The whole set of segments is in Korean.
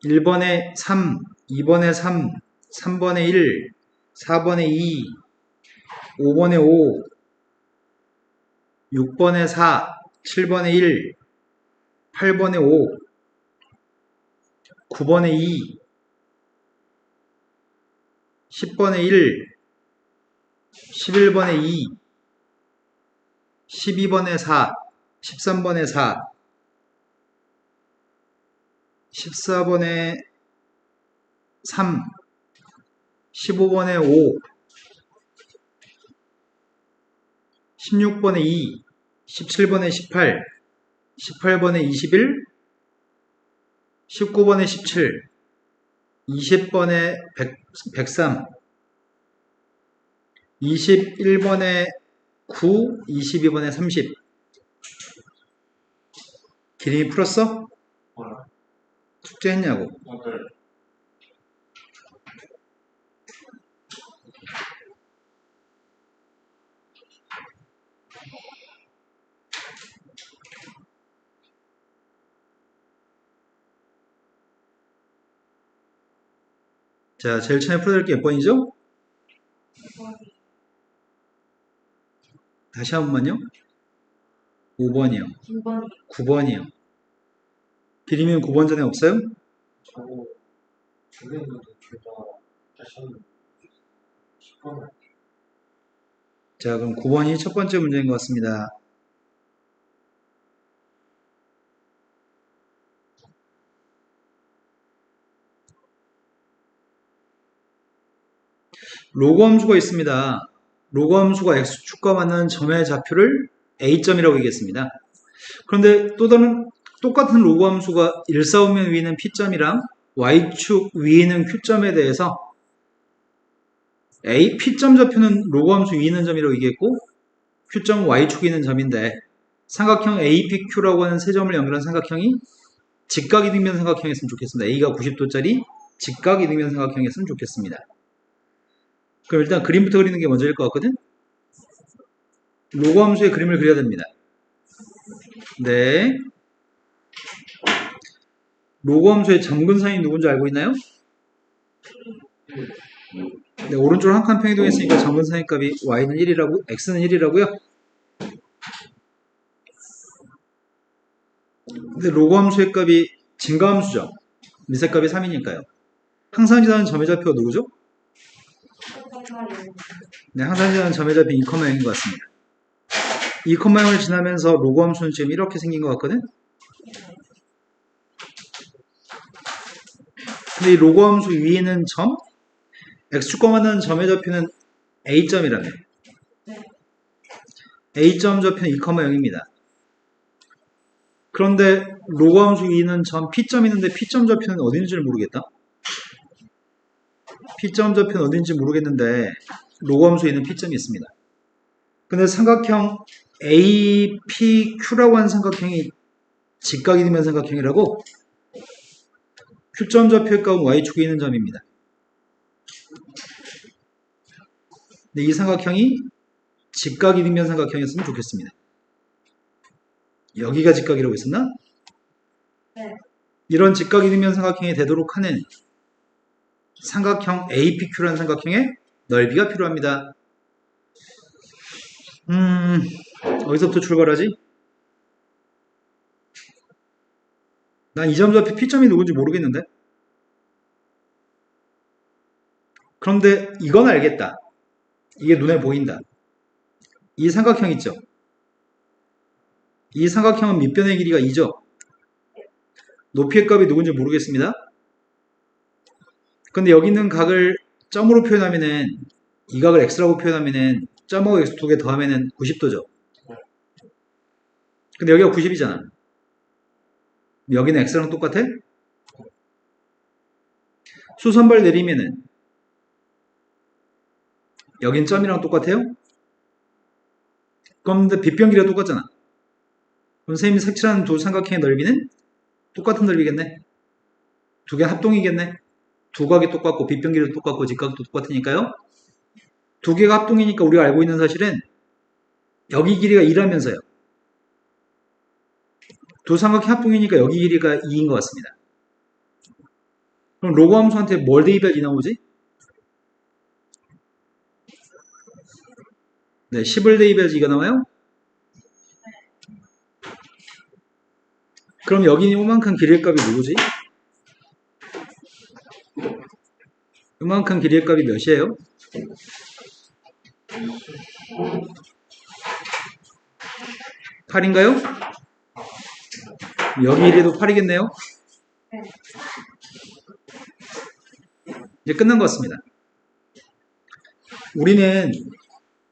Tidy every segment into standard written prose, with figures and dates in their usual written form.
1번에 3, 2번에 3, 3번에 1, 4번에 2, 5번에 5, 6번에 4, 7번에 1, 8번에 5, 9번에 2, 10번에 1, 11번에 2, 12번에 4, 13번에 4, 14번에 3, 15번에 5, 16번에 2, 17번에 18, 18번에 21, 19번에 17, 20번에 103, 21번에 9, 22번에 30. 기림이 풀었어? 숙제했냐고? 자, 제일 처음에 풀어드릴 게 몇 번이죠? 다시 한 번만요. 5번이요. 9번이요. 기림이는 9번 전에 없어요? 자, 그럼 9번이 첫 번째 문제인 것 같습니다. 로그 함수가 있습니다. 로그 함수가 x축과 만나는 점의 좌표를 a점이라고 얘기했습니다. 그런데 또 다른 똑같은 로그 함수가 일사오면 위에 있는 p점이랑 y축 위에 있는 q점에 대해서 p점 좌표는 로그 함수 위에 있는 점이라고 얘기했고 q점 y축에 있는 점인데 삼각형 APQ라고 하는 세 점을 연결한 삼각형이 직각이등변 삼각형이었으면 좋겠습니다. A가 90도짜리 직각이등변 삼각형이었으면 좋겠습니다. 그럼 일단 그림부터 그리는 게 먼저일 것 같거든? 로그 함수의 그림을 그려야 됩니다. 네. 로그 함수의 점근선이 누군지 알고 있나요? 네, 오른쪽으로 한 칸 평이동했으니까 점근선의 값이 y는 1이라고, x는 1이라고요? 근데 로그 함수의 값이 증가함수죠. 미세값이 3이니까요. 항상 지나는 점의 좌표가 누구죠? 네, 항상 지나는 점의 좌표 2,0인 것 같습니다. 2,0을 지나면서 로그 함수는 지금 이렇게 생긴 것 같거든? 근데 이 로그 함수 위에 있는 점, x축과 만나는 점의 좌표는 a점이라며. a점 좌표는 2,0입니다. 그런데 로그 함수 위에 있는 점 p점이 있는데 p점 좌표는 어딘지를 모르겠다. p점 좌표는 어딘지 모르겠는데 로그 함수에 있는 p점이 있습니다. 근데 삼각형 APQ라고 하는 삼각형이 직각이등변 삼각형이라고 Q점 좌표의 값은 Y축에 있는 점입니다. 근데 이 삼각형이 직각이등변 삼각형이었으면 좋겠습니다. 여기가 직각이라고 했었나? 네. 이런 직각이등변 삼각형이 되도록 하는 삼각형 APQ라는 삼각형의 넓이가 필요합니다. 어디서부터 출발하지? 난 이 점 좌표 P점이 누군지 모르겠는데? 그런데 이건 알겠다. 이게 눈에 보인다. 이 삼각형 있죠? 이 삼각형은 밑변의 길이가 2죠? 높이의 값이 누군지 모르겠습니다. 근데 여기 있는 각을 점으로 표현하면은 이 각을 x라고 표현하면은 점하고 x 두 개 더하면은 90도죠. 근데 여기가 90이잖아. 여기는 x랑 똑같아? 수선발 내리면은 여긴 점이랑 똑같아요? 그럼 근데 빗변 길이가 똑같잖아. 그럼 선생님이 색칠하는 두 삼각형의 넓이는 똑같은 넓이겠네. 두 개 합동이겠네. 두 각이 똑같고 빗변 길이도 똑같고 직각도 똑같으니까요. 두 개가 합동이니까 우리가 알고 있는 사실은 여기 길이가 2라면서요. 두 삼각형 합동이니까 여기 길이가 2인 것 같습니다. 그럼 로그 함수한테 뭘 대입해야지 나오지? 네, 10을 대입해야지 이가 나와요? 그럼 여기 요만큼 길이의 값이 누구지? 요만큼 길이의 값이 몇이에요? 팔인가요 여기 1이도 8이겠네요? 이제 끝난 것 같습니다. 우리는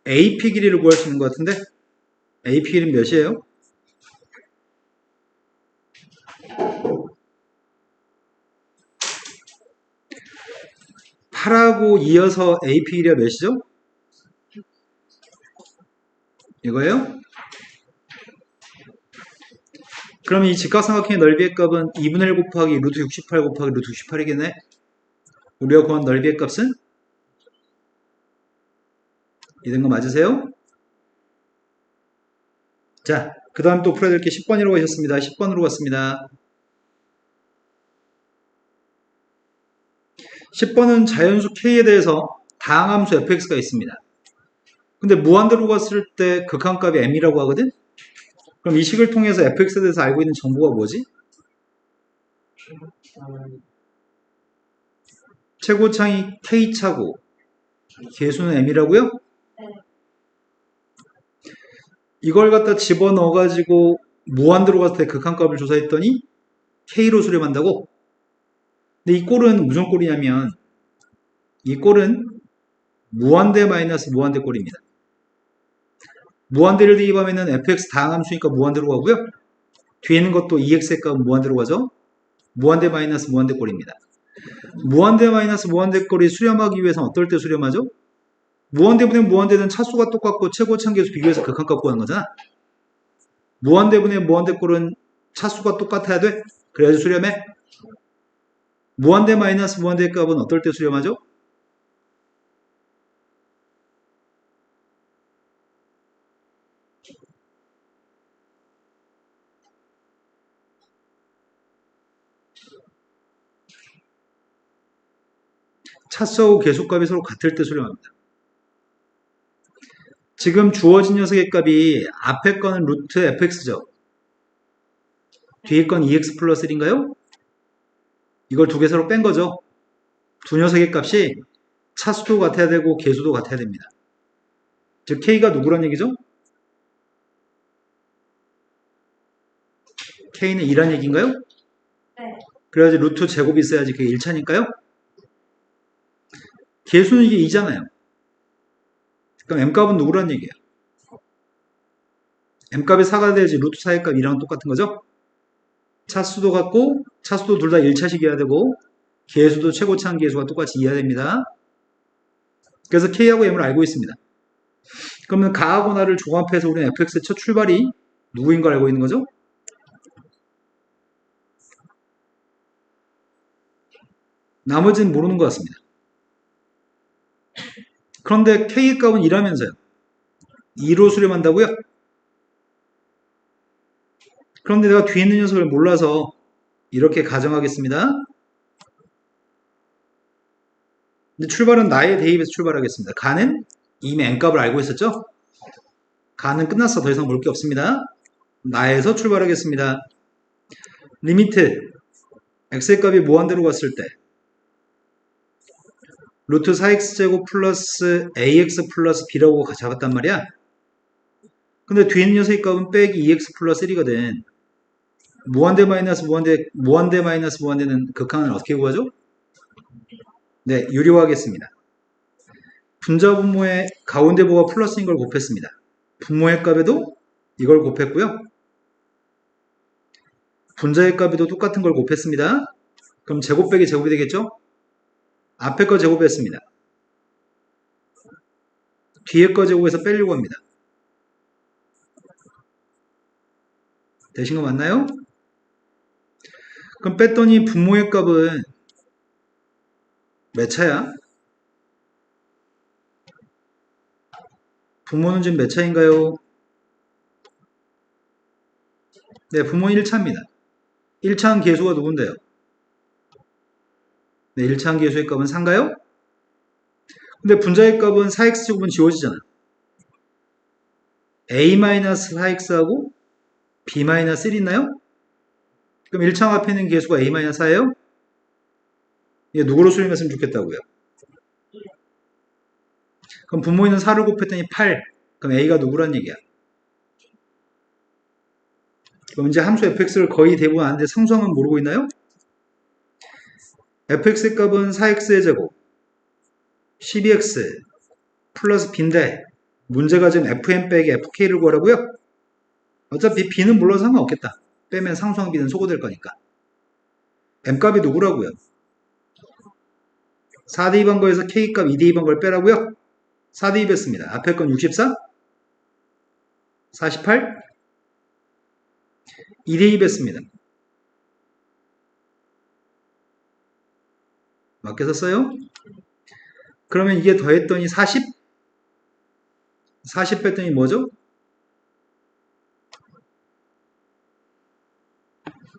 AP 길이를 구할 수 있는 것 같은데 AP 길이는 몇이에요? 8하고 이어서 AP 길이가 몇이죠? 이거예요? 그럼 이 직각삼각형의 넓이의 값은 2분의 1 곱하기 루트 68 곱하기 루트 68이겠네? 우리가 구한 넓이의 값은? 이런 거 맞으세요? 자, 그 다음 또 풀어야 될 게 10번이라고 하셨습니다. 10번으로 갔습니다. 10번은 자연수 K에 대해서 다항함수 fx가 있습니다. 근데 무한대로 갔을 때 극한값이 m이라고 하거든? 그럼 이 식을 통해서 fx에 대해서 알고 있는 정보가 뭐지? 최고창이 K차고 계수는 m이라고요? 이걸 갖다 집어넣어가지고 무한대로 갔을 때 극한값을 조사했더니 K로 수렴한다고? 근데 이 꼴은 무슨 꼴이냐면 이 꼴은 무한대 마이너스 무한대 꼴입니다. 무한대를 대입하면은 fx 다항함수니까 무한대로 가고요. 뒤에 있는 것도 ex의 값은 무한대로 가죠. 무한대 마이너스 무한대 꼴입니다. 무한대 마이너스 무한대 꼴이 수렴하기 위해서는 어떨 때 수렴하죠? 무한대분의 무한대는 차수가 똑같고 최고차계수 비교해서 극한값 구하는 거잖아. 무한대분의 무한대 꼴은 차수가 똑같아야 돼. 그래야지 수렴해. 무한대 마이너스 무한대 값은 어떨 때 수렴하죠? 차수하고 계수값이 서로 같을 때 수렴합니다. 지금 주어진 녀석의 값이 앞에 거는 루트 fx죠. 뒤에 건 ex 플러스 1인가요? 이걸 두 개 서로 뺀 거죠. 두 녀석의 값이 차수도 같아야 되고 계수도 같아야 됩니다. 즉 k가 누구란 얘기죠? k는 2란 얘기인가요? 네. 그래야지 루트 제곱이 있어야지 그게 1차니까요. 계수는 이게 2잖아요. 그럼 m값은 누구란 얘기예요? m값이 4가 돼야지 루트 4의 값 2랑 똑같은 거죠? 차수도 같고 차수도 둘 다 1차식이어야 되고 계수도 최고차항 계수가 똑같이 이해야 됩니다. 그래서 k하고 m을 알고 있습니다. 그러면 가하고 나를 종합해서 우리는 fx의 첫 출발이 누구인 걸 알고 있는 거죠? 나머지는 모르는 것 같습니다. 그런데 k의 값은 2라면서요. 2로 수렴한다고요? 그런데 내가 뒤에 있는 녀석을 몰라서 이렇게 가정하겠습니다. 근데 출발은 나의 대입에서 출발하겠습니다. 가는 이미 n값을 알고 있었죠? 가는 끝났어. 더 이상 볼 게 없습니다. 나에서 출발하겠습니다. 리미트 x의 값이 무한대로 갔을 때 루트 4x제곱 플러스 ax 플러스 b라고 잡았단 말이야. 근데 뒤에 있는 녀석의 값은 빼기 2x 플러스 1이거든. 무한대 마이너스 무한대는 극한을 어떻게 구하죠? 네, 유리화하겠습니다. 분자 분모의 가운데 부호가 플러스인 걸 곱했습니다. 분모의 값에도 이걸 곱했고요. 분자의 값에도 똑같은 걸 곱했습니다. 그럼 제곱 빼기 제곱이 되겠죠? 앞에 거 제곱했습니다. 뒤에 거 제곱해서 빼려고 합니다. 되신 거 맞나요? 그럼 뺐더니 분모의 값은 몇 차야? 분모는 지금 몇 차인가요? 네, 분모는 1차입니다. 1차는 계수가 누군데요? 네, 1차 계수의 값은 4인가요? 근데 분자의 값은 4x제곱은 지워지잖아. a-4x하고 b-1 있나요? 그럼 1창 앞에 있는 계수가 a-4예요? 얘 누구로 수렴했으면 좋겠다고요? 그럼 분모 있는 4를 곱했더니 8. 그럼 a가 누구란 얘기야? 그럼 이제 함수 fx를 거의 대부분 아는데 상수함은 모르고 있나요? fx의 값은 4x의 제곱 12x 플러스 b인데 문제가 지금 fn 빼기 fk를 구하라고요? 어차피 b는 물러서 상관없겠다. 빼면 상수항 b는 소거될 거니까. m값이 누구라고요? 4대입한 거에서 k값 2대입한 걸 빼라고요? 4대입했습니다. 앞에 건 64, 48, 2대입했습니다. 맞게 썼어요? 그러면 이게 더했더니 40? 40 뺐더니 뭐죠?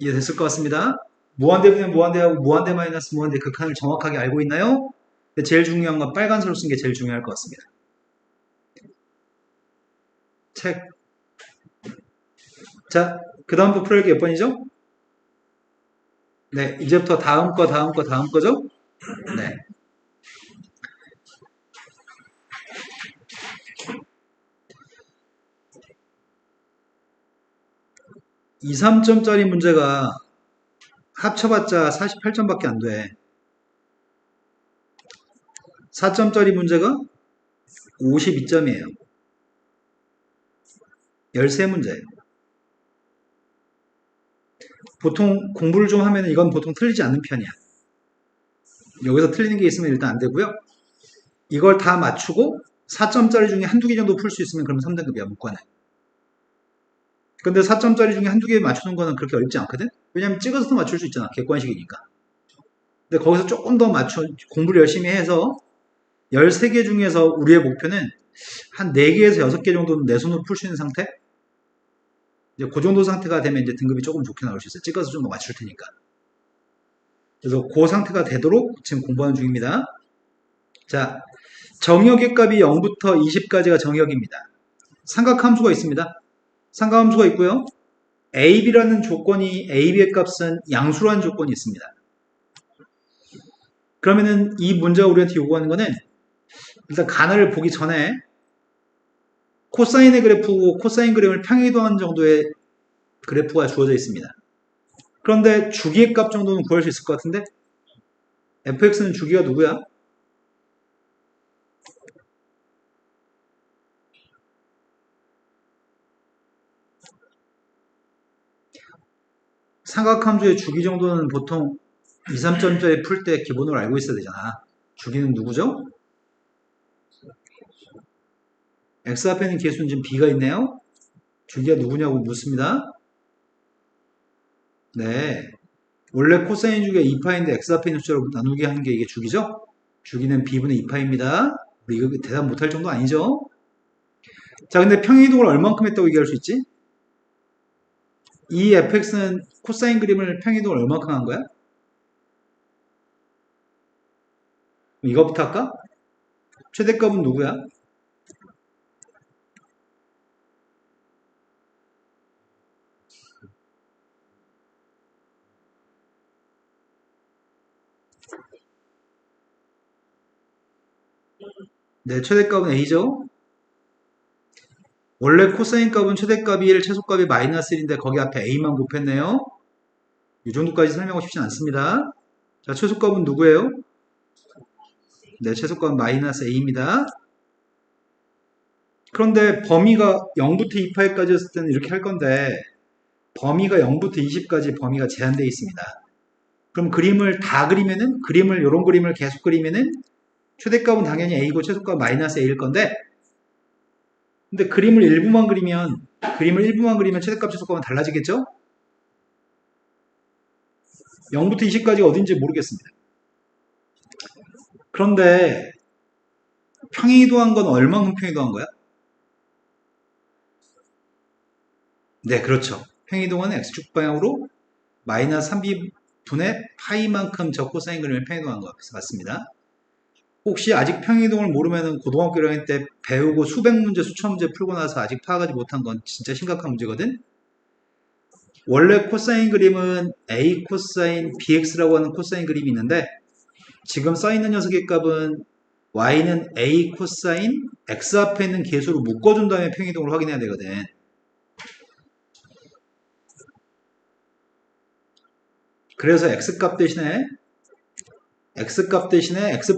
이해됐을 것 같습니다. 무한대분의 무한대하고 무한대 마이너스 무한대 극한을 정확하게 알고 있나요? 근데 제일 중요한 건 빨간색으로 쓴 게 제일 중요할 것 같습니다. 책. 자, 그 다음부터 풀어야 몇 번이죠? 네, 이제부터 다음 거, 다음 거, 다음 거죠? 네. 2, 3점짜리 문제가 합쳐봤자 48점밖에 안 돼. 4점짜리 문제가 52점이에요. 13문제예요. 보통 공부를 좀 하면 이건 보통 틀리지 않는 편이야. 여기서 틀리는 게 있으면 일단 안 되고요. 이걸 다 맞추고 4점짜리 중에 한두 개 정도 풀 수 있으면 그럼 3등급이야, 문과는. 근데 4점짜리 중에 한두 개 맞추는 거는 그렇게 어렵지 않거든? 왜냐면 찍어서도 맞출 수 있잖아, 객관식이니까. 근데 거기서 조금 더 공부를 열심히 해서 13개 중에서 우리의 목표는 한 4개에서 6개 정도는 내 손으로 풀 수 있는 상태? 이제 그 정도 상태가 되면 이제 등급이 조금 좋게 나올 수 있어요. 찍어서 좀 더 맞출 테니까. 그래서 그 상태가 되도록 지금 공부하는 중입니다. 자, 정역의 값이 0부터 20까지가 정역입니다. 삼각함수가 있습니다. 삼각함수가 있고요. AB라는 조건이 AB의 값은 양수라는 조건이 있습니다. 그러면은 이 문제가 우리한테 요구하는 거는 일단 가나를 보기 전에 코사인의 그래프고 코사인 그램을 평행이동하는 정도의 그래프가 주어져 있습니다. 그런데 주기의 값 정도는 구할 수 있을 것 같은데 fx는 주기가 누구야? 삼각함수의 주기 정도는 보통 2, 3점짜리 풀 때 기본으로 알고 있어야 되잖아. 주기는 누구죠? x 앞에 있는 계수는 지금 b가 있네요. 주기가 누구냐고 묻습니다. 네. 원래 코사인 주기가 2파인데 x 앞에 있는 숫자로 나누게 하는 게 이게 주기죠? 주기는 b분의 2파입니다. 우리 이거 대답 못할 정도 아니죠? 자, 근데 평행이동을 얼만큼 했다고 얘기할 수 있지? 이 fx는 코사인 그림을 평행이동을 얼만큼 한 거야? 이거부터 할까? 최대값은 누구야? 네, 최대값은 a죠? 원래 코사인 값은 최대값이 1, 최소값이 마이너스 1인데 거기 앞에 a만 곱했네요. 이 정도까지 설명하고 싶진 않습니다. 자, 최소값은 누구예요? 네, 최소값은 마이너스 a입니다. 그런데 범위가 0부터 2파이까지였을 때는 이렇게 할 건데 범위가 0부터 20까지 범위가 제한되어 있습니다. 그럼 그림을 다 그리면은 이런 그림을 계속 그리면은 최대값은 당연히 a고 최소값 마이너스 a일 건데 근데 그림을 일부만 그리면 최대값 최소값은 달라지겠죠? 0부터 20까지가 어딘지 모르겠습니다. 그런데 평행이동한 건 얼마만큼 평행이동한 거야? 네, 그렇죠. 평행이동은 x축 방향으로 마이너스 3b 분의 파이만큼 저 코사인 그림을 평행이동한 것 같습니다. 혹시 아직 평행이동을 모르면은 고등학교 1학년 때 배우고 수백 문제, 수천 문제 풀고 나서 아직 파악하지 못한 건 진짜 심각한 문제거든? 원래 코사인 그림은 A 코사인 BX라고 하는 코사인 그림이 있는데 지금 써있는 녀석의 값은 Y는 A 코사인 X 앞에 있는 계수로 묶어준 다음에 평행이동을 확인해야 되거든. 그래서 X값 대신에 X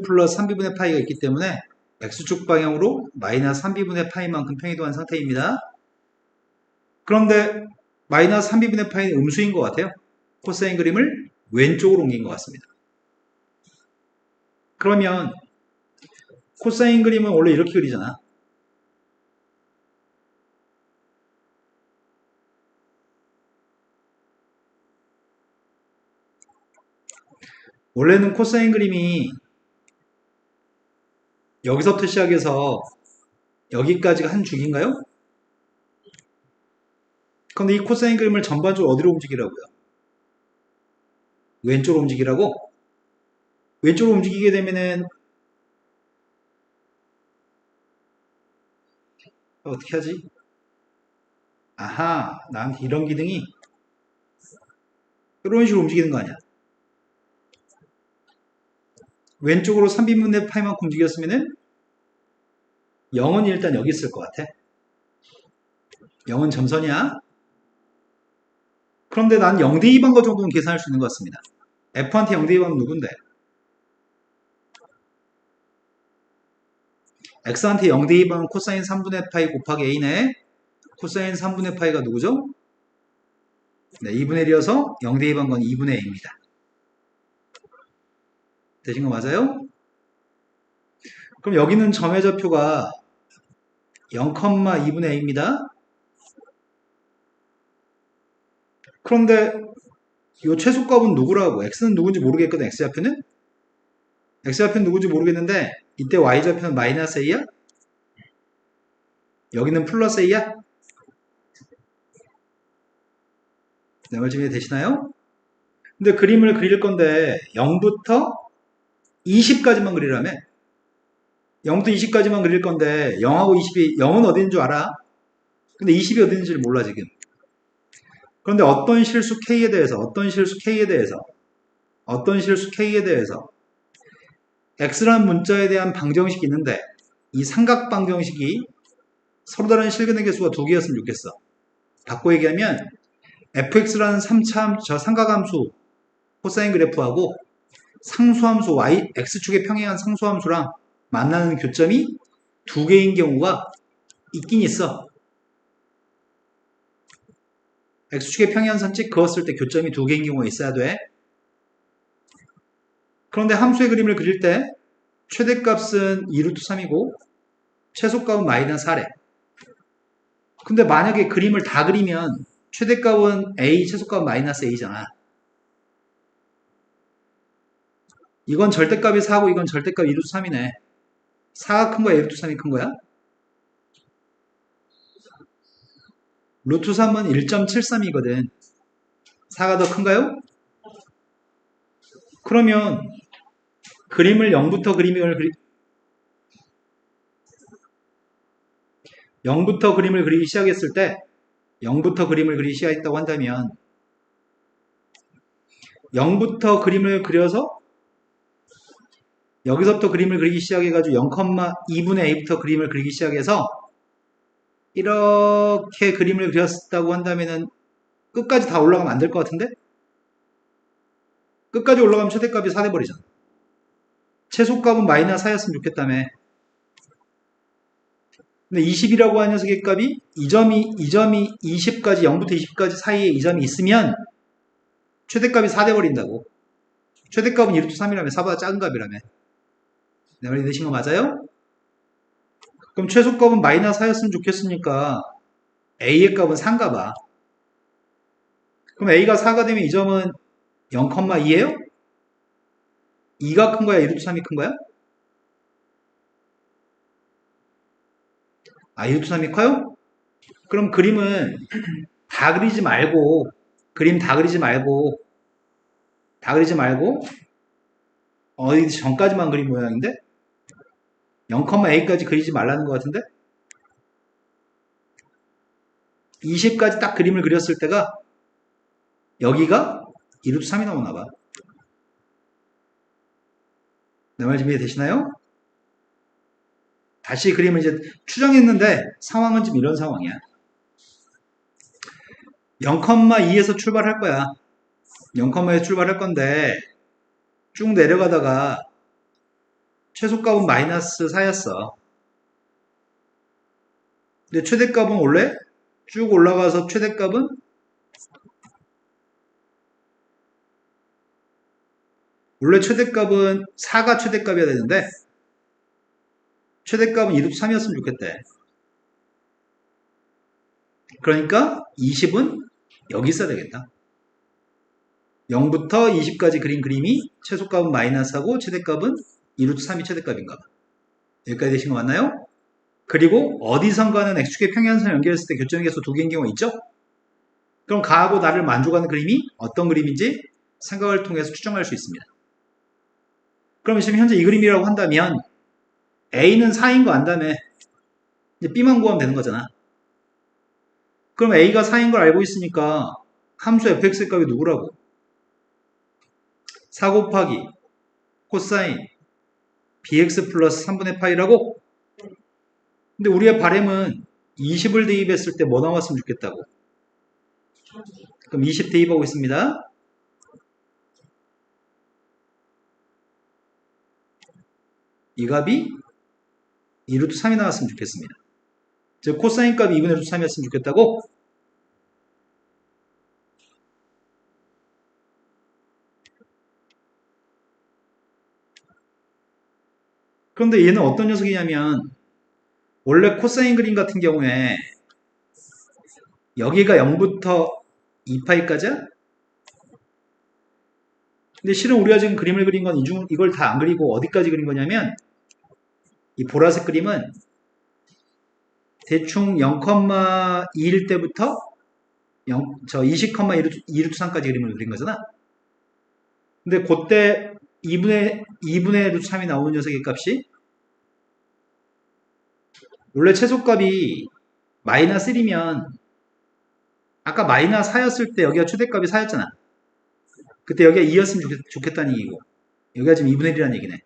플러스 3b분의 파이가 있기 때문에 X축 방향으로 마이너스 3b분의 파이만큼 평행이동한 상태입니다. 그런데 마이너스 3b분의 파이는 음수인 것 같아요. 코사인 그림을 왼쪽으로 옮긴 것 같습니다. 그러면 코사인 그림은 원래 이렇게 그리잖아. 원래는 코사인 그림이 여기서부터 시작해서 여기까지가 한 줄인가요? 그런데 이 코사인 그림을 전반적으로 어디로 움직이라고요? 왼쪽으로 움직이라고? 왼쪽으로 움직이게 되면은 어떻게 하지? 아하, 나한테 이런 기능이 이런 식으로 움직이는 거 아니야? 왼쪽으로 3b분의 파이만큼 움직였으면은 0은 일단 여기 있을 것 같아. 0은 점선이야. 그런데 난 0대 2반거 정도는 계산할 수 있는 것 같습니다. F한테 0대 2반은 누군데? X한테 0대 2반은 코사인 3분의 파이 곱하기 A네. 코사인 3분의 파이가 누구죠? 네, 2분의 1이어서 0대 2반 건 2분의 A입니다. 되신 거 맞아요? 그럼 여기는 점의 좌표가 0,2분의 A입니다. 그런데 이 최소값은 누구라고? X는 누군지 모르겠거든, X좌표는? X좌표는 누군지 모르겠는데 이때 Y좌표는 마이너스 A야? 여기는 플러스 A야? 네, 말 준비 되시나요? 근데 그림을 그릴 건데 0부터 20까지만 그리라며 0부터 20까지만 그릴 건데 0하고 20이 0은 어디 있는 줄 알아? 근데 20이 어디 있는지를 몰라 지금. 그런데 어떤 실수 K에 대해서 X라는 문자에 대한 방정식이 있는데 이 삼각 방정식이 서로 다른 실근의 개수가 두 개였으면 좋겠어. 바꿔 얘기하면 fx라는 3차 저 삼각함수 코사인 그래프하고 상수함수 y x축의 평행한 상수함수랑 만나는 교점이 두 개인 경우가 있긴 있어. x축의 평행한 선찍 그었을 때 교점이 두 개인 경우가 있어야 돼. 그런데 함수의 그림을 그릴 때 최대값은 2루트 3이고 최소값은 마이너스 4래. 근데 만약에 그림을 다 그리면 최대값은 a, 최소값은 마이너스 a잖아. 이건 절대값이 4고 이건 절대값 2루트 3이네. 4가 큰 거야, 2루트 3이 큰 거야? 루트 3은 1.73이거든. 4가 더 큰가요? 그러면 그림을 0부터 그림을 그리기 시작했을 때 0부터 그림을 그리기 시작했다고 한다면 0부터 그림을 그려서 여기서부터 그림을 그리기 시작해가지고 0,2분의 a부터 그림을 그리기 시작해서 이렇게 그림을 그렸다고 한다면은 끝까지 다 올라가면 안 될 것 같은데? 끝까지 올라가면 최대값이 4 돼버리잖아. 최소값은 마이너스 4였으면 좋겠다며. 근데 20이라고 하는 녀석의 값이 이 점이 20까지 0부터 20까지 사이에 이 점이 있으면 최대값이 4 돼버린다고. 최대값은 1루트 3이라며 4보다 작은 값이라며. 내 말이 되신 거 맞아요? 그럼 최소값은 마이너스 4였으면 좋겠으니까 A의 값은 4인가 봐. 그럼 A가 4가 되면 이 점은 0,2예요? 2가 큰 거야? 1루트 3이 큰 거야? 아, 1루트 3이 커요? 그럼 그림은 다 그리지 말고 다 그리지 말고 어디 전까지만 그린 모양인데 0,a까지 그리지 말라는 것 같은데 20까지 딱 그림을 그렸을 때가 여기가 2루트 3이 나오나 봐. 내 말 준비되시나요? 다시 그림을 이제 추정했는데 상황은 지금 이런 상황이야. 0,2에서 출발할 거야. 0,2에서 출발할 건데 쭉 내려가다가 최소값은 마이너스 4였어. 근데 최대값은 원래 쭉 올라가서 최대값은 원래 최대값은 4가 최대값이어야 되는데 최대값은 2루트 3이었으면 좋겠대. 그러니까 20은 여기 있어야 되겠다. 0부터 20까지 그린 그림이 최소값은 마이너스하고 최대값은 2루트 3이 최대값인가 봐. 여기까지 되신 거 맞나요? 그리고 어디선가는 x축의 평행선 연결했을 때 교점의 개수 두 개인 경우가 있죠? 그럼 가하고 나를 만족하는 그림이 어떤 그림인지 생각을 통해서 추정할 수 있습니다. 그럼 지금 현재 이 그림이라고 한다면 A는 4인 거 안다며 이제 B만 구하면 되는 거잖아. 그럼 A가 4인 걸 알고 있으니까 함수 fx의 값이 누구라고? 4 곱하기 코사인 bx 플러스 3분의 파이라고? 근데 우리의 바램은 20을 대입했을 때 뭐 나왔으면 좋겠다고? 그럼 20 대입하고 있습니다. 이 값이 2루트 3이 나왔으면 좋겠습니다. 즉 코사인 값이 2분의 루트 3이었으면 좋겠다고? 그런데 얘는 어떤 녀석이냐면 원래 코사인 그림 같은 경우에 여기가 0부터 2파이까지야? 근데 실은 우리가 지금 그림을 그린 건 이걸 다 안 그리고 어디까지 그린 거냐면 이 보라색 그림은 대충 0,2일 때부터 20,2루트 3까지 그림을 그린 거잖아. 근데 그때 2분의 루트 3이 나오는 녀석의 값이 원래 최소값이 마이너스 1이면 아까 마이너스 4였을 때 여기가 최대값이 4였잖아. 그때 여기가 2였으면 좋겠다는 얘기고 여기가 지금 2분의 1이라는 얘기네.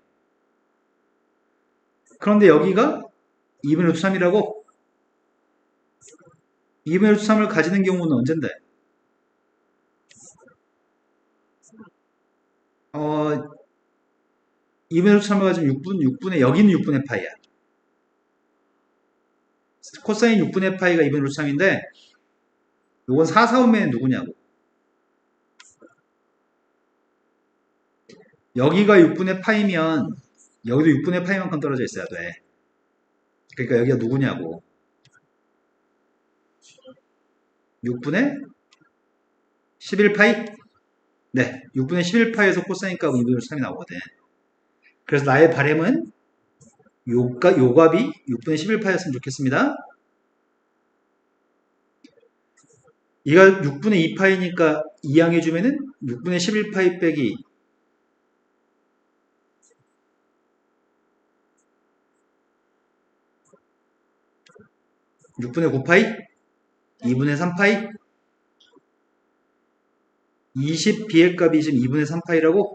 그런데 여기가 2분의 루트 3이라고 2분의 루트 3을 가지는 경우는 언젠데? 2분의 루트 3을 가지면 6분의 여기는 6분의 파이야. 코사인 6분의 파이가 2분의 루트 3인데 요건 4, 4분의 누구냐고. 여기가 6분의 파이면 여기도 6분의 파이만큼 떨어져 있어야 돼. 그러니까 여기가 누구냐고. 6분의 11파이? 네, 6분의 11파이에서 코사인 값은 2분의 루트 3이 나오거든. 그래서 나의 바램은 요 값이 6분의 11파이였으면 좋겠습니다. 이가 6분의 2파이니까 2항해주면은 6분의 11파이 빼기 6분의 9파이 2분의 3파이 20 b의 값이 지금 2분의 3파이라고?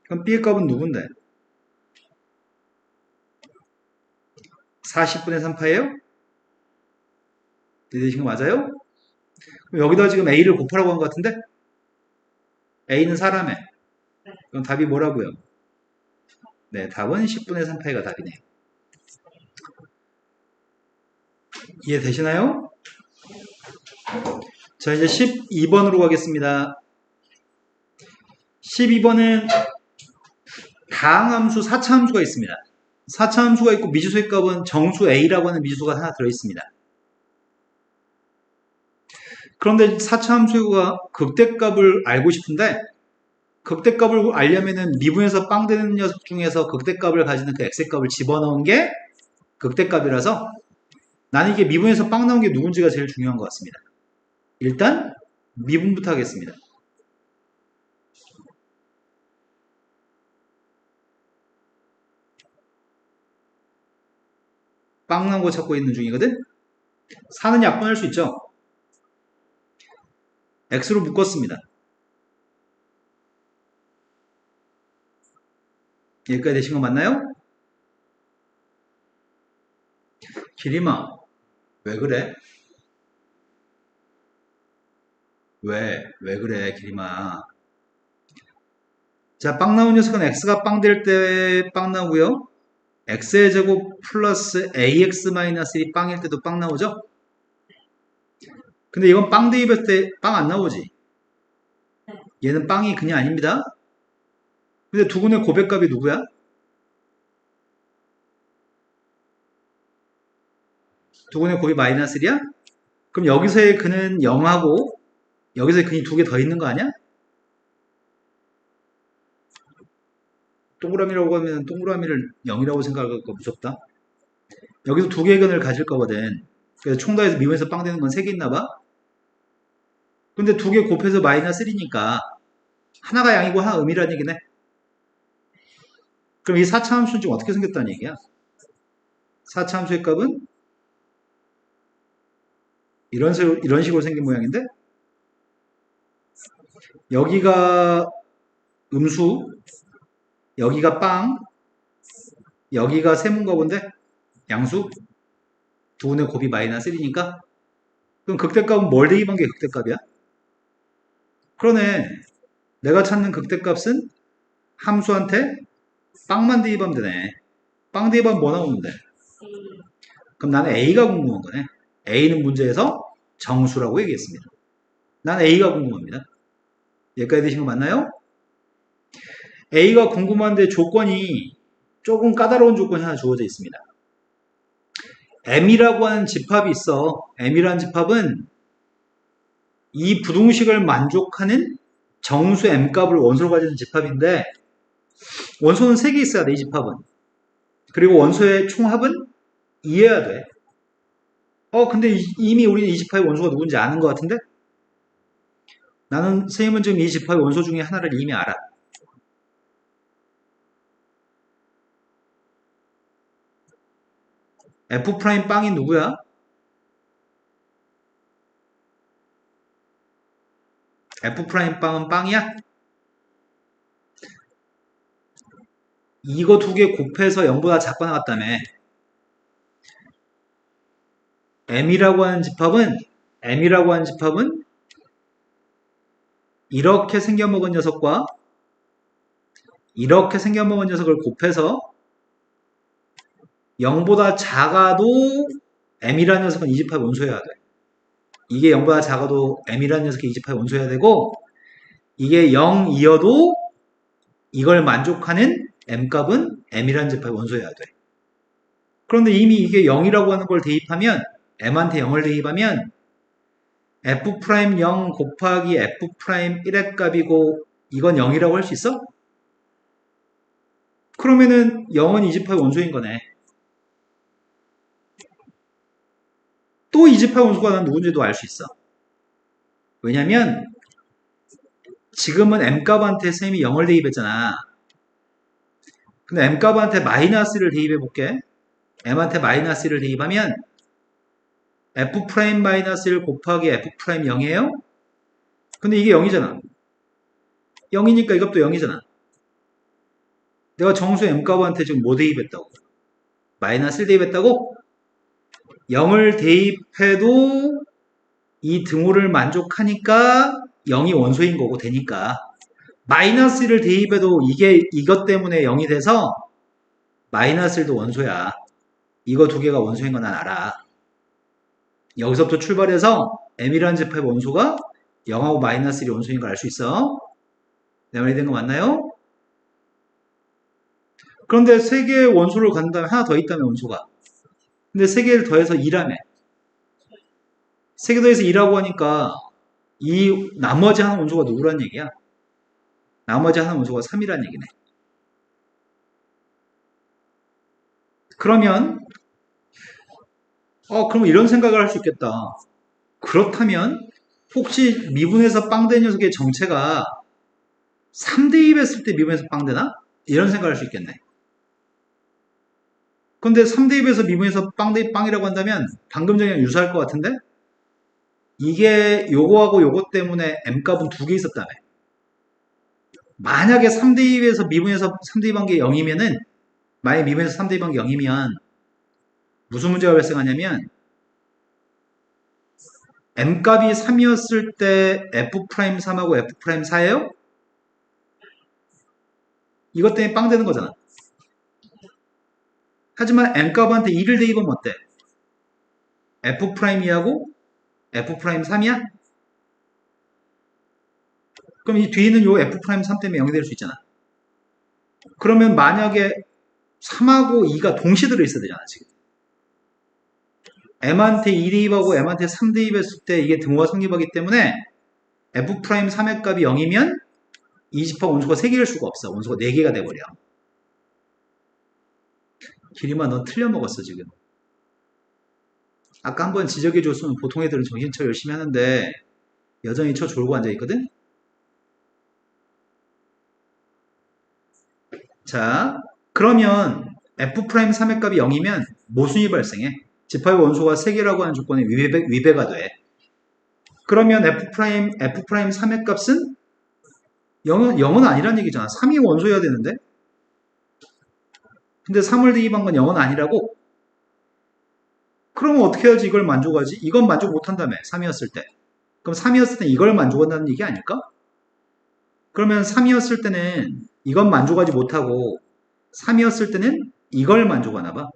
그럼 b의 값은 누군데? 40분의 3파예요? 이해되신 거 맞아요? 그럼 여기다 지금 a를 곱하라고 한 것 같은데? a는 사람에. 그럼 답이 뭐라고요? 네, 답은 10분의 3파이가 답이네요. 이해되시나요? 자, 이제 12번으로 가겠습니다. 12번은 다항함수 4차함수가 있습니다. 4차함수가 있고 미지수의 값은 정수 a라고 하는 미지수가 하나 들어있습니다. 그런데 4차함수가 극대값을 알고 싶은데 극대값을 알려면은 미분에서 빵 되는 녀석 중에서 극대값을 가지는 그 x의 값을 집어넣은 게 극대값이라서 나는 이게 미분에서 빵 나온 게 누군지가 제일 중요한 것 같습니다. 일단 미분부터 하겠습니다. 빵 나온 거 찾고 있는 중이거든? 4는 약분할 수 있죠? x로 묶었습니다. 여기까지 되신 거 맞나요? 기림아, 왜 그래? 왜 그래, 기림아? 자, 빵 나온 녀석은 x가 빵 될 때 빵 나오고요. x의 제곱 플러스 ax-1이 빵일 때도 빵 나오죠? 근데 이건 빵 대입했을 때 빵 안 나오지? 얘는 빵이 그냥 아닙니다. 근데 두근의 고백값이 누구야? 두근의 곱이 마이너스 1이야? 그럼 여기서의 근은 0하고 여기서의 근이 두 개 더 있는 거 아니야? 동그라미라고 하면 동그라미를 0이라고 생각하기가 무섭다. 여기서 두 개의 근을 가질 거거든. 그래서 총 더해서 미분에서 빵 되는 건 세 개 있나 봐. 근데 두 개 곱해서 마이너스 1이니까 하나가 양이고 하나 음이라는 얘기네. 그럼 이 4차 함수는 지금 어떻게 생겼다는 얘기야? 4차 함수의 값은 이런 식으로 생긴 모양인데 여기가 음수, 여기가 빵, 여기가 세문가 본데 양수, 두분의 곱이 마이너스 1이니까 그럼 극대값은 뭘 대입한 게 극대값이야? 그러네. 내가 찾는 극대값은 함수한테 빵만 대입하면 되네. 빵 대입하면 뭐 나오는데? 그럼 나는 A가 궁금한 거네. A는 문제에서 정수라고 얘기했습니다. 난 A가 궁금합니다. 여기까지 되신 거 맞나요? A가 궁금한데 조건이 조금 까다로운 조건이 하나 주어져 있습니다. M이라고 하는 집합이 있어. M이라는 집합은 이 부등식을 만족하는 정수 M값을 원소로 가지는 집합인데 원소는 3개 있어야 돼, 이 집합은. 그리고 원소의 총합은 2여야 돼. 근데 이미 우리는 이 집합의 원소가 누군지 아는 것 같은데? 나는 선생님은 지금 이 집합의 원소 중에 하나를 이미 알아. F' 빵이 누구야? F' 빵은 빵이야? 이거 두 개 곱해서 0보다 작고 나왔다며. M이라고 하는 집합은 이렇게 생겨먹은 녀석과 이렇게 생겨먹은 녀석을 곱해서 0보다 작아도 M이라는 녀석은 이 집합의 원소여야 돼. 이게 0보다 작아도 M이라는 녀석이 이 집합의 원소여야 되고 이게 0이어도 이걸 만족하는 M값은 M이라는 집합의 원소여야 돼. 그런데 이미 이게 0이라고 하는 걸 대입하면 M한테 0을 대입하면 F'0 곱하기 F'1의 값이고 이건 0이라고 할 수 있어? 그러면은 0은 이 집합의 원소인 거네. 또 이 집합의 원소가 난 누군지도 알 수 있어. 왜냐면 지금은 M값한테 쌤이 0을 대입했잖아. 근데 M값한테 마이너스를 대입해볼게. M한테 마이너스를 대입하면 F'-1 곱하기 F'0이에요? 근데 이게 0이잖아. 0이니까 이것도 0이잖아. 내가 정수 M값한테 지금 뭐 대입했다고? 마이너스를 대입했다고? 0을 대입해도 이 등호를 만족하니까 0이 원소인 거고 되니까 마이너스 1을 대입해도 이것 때문에 0이 돼서 마이너스 1도 원소야. 이거 두 개가 원소인 건 난 알아. 여기서부터 출발해서 M이라는 집합의 원소가 0하고 마이너스 1이 원소인 걸 알 수 있어. 내 말이 된 거 맞나요? 그런데 세 개의 원소를 갖는 다음에 하나 더 있다며 원소가. 근데 세 개를 더해서 2라며. 세 개 더해서 2라고 하니까 이 나머지 하나 원소가 누구란 얘기야? 나머지 하나 원소가 3이란 얘기네. 그러면 그럼 이런 생각을 할 수 있겠다. 그렇다면 혹시 미분에서 빵된 녀석의 정체가 3대입 했을 때 미분에서 빵되나? 이런 생각을 할 수 있겠네. 근데 3대입에서 미분에서 빵대입 빵이라고 한다면 방금 전이랑 유사할 것 같은데 이게 요거하고 요거 때문에 m값은 두 개 있었다며. 만약에 3대입에서 미분에서 3대입한 게 0이면은 만약에 미분에서 3대입한 게 0이면 무슨 문제가 발생하냐면 m값이 3이었을 때 f'3하고 f'4예요? 이것 때문에 빵 되는 거잖아. 하지만 m값한테 2를 대입하면 어때? f'2하고 f'3이야? 그럼 이 뒤에 있는 요 f'3 때문에 0이 될 수 있잖아. 그러면 만약에 3하고 2가 동시에 들어있어야 되잖아, 지금. m한테 2 대입하고 m한테 3 대입했을 때 이게 등호가 성립하기 때문에 f'3의 값이 0이면 20화 원소가 3개일 수가 없어. 원소가 4개가 돼버려. 기림아, 너 틀려먹었어, 지금. 아까 한번 지적해줬으면 보통 애들은 정신차 열심히 하는데 여전히 쳐 졸고 앉아있거든? 자, 그러면 f'3의 값이 0이면 모순이 발생해. 집합의 원소가 3개라고 하는 조건이 위배가 돼. 그러면 f'3의 값은 0은 아니란 얘기잖아. 3이 원소여야 되는데? 근데 3을 대입한 건 0은 아니라고? 그러면 어떻게 해야지 이걸 만족하지? 이건 만족 못한다며, 3이었을 때. 그럼 3이었을 때 이걸 만족한다는 얘기 아닐까? 그러면 3이었을 때는 이건 만족하지 못하고 3이었을 때는 이걸 만족하나 봐.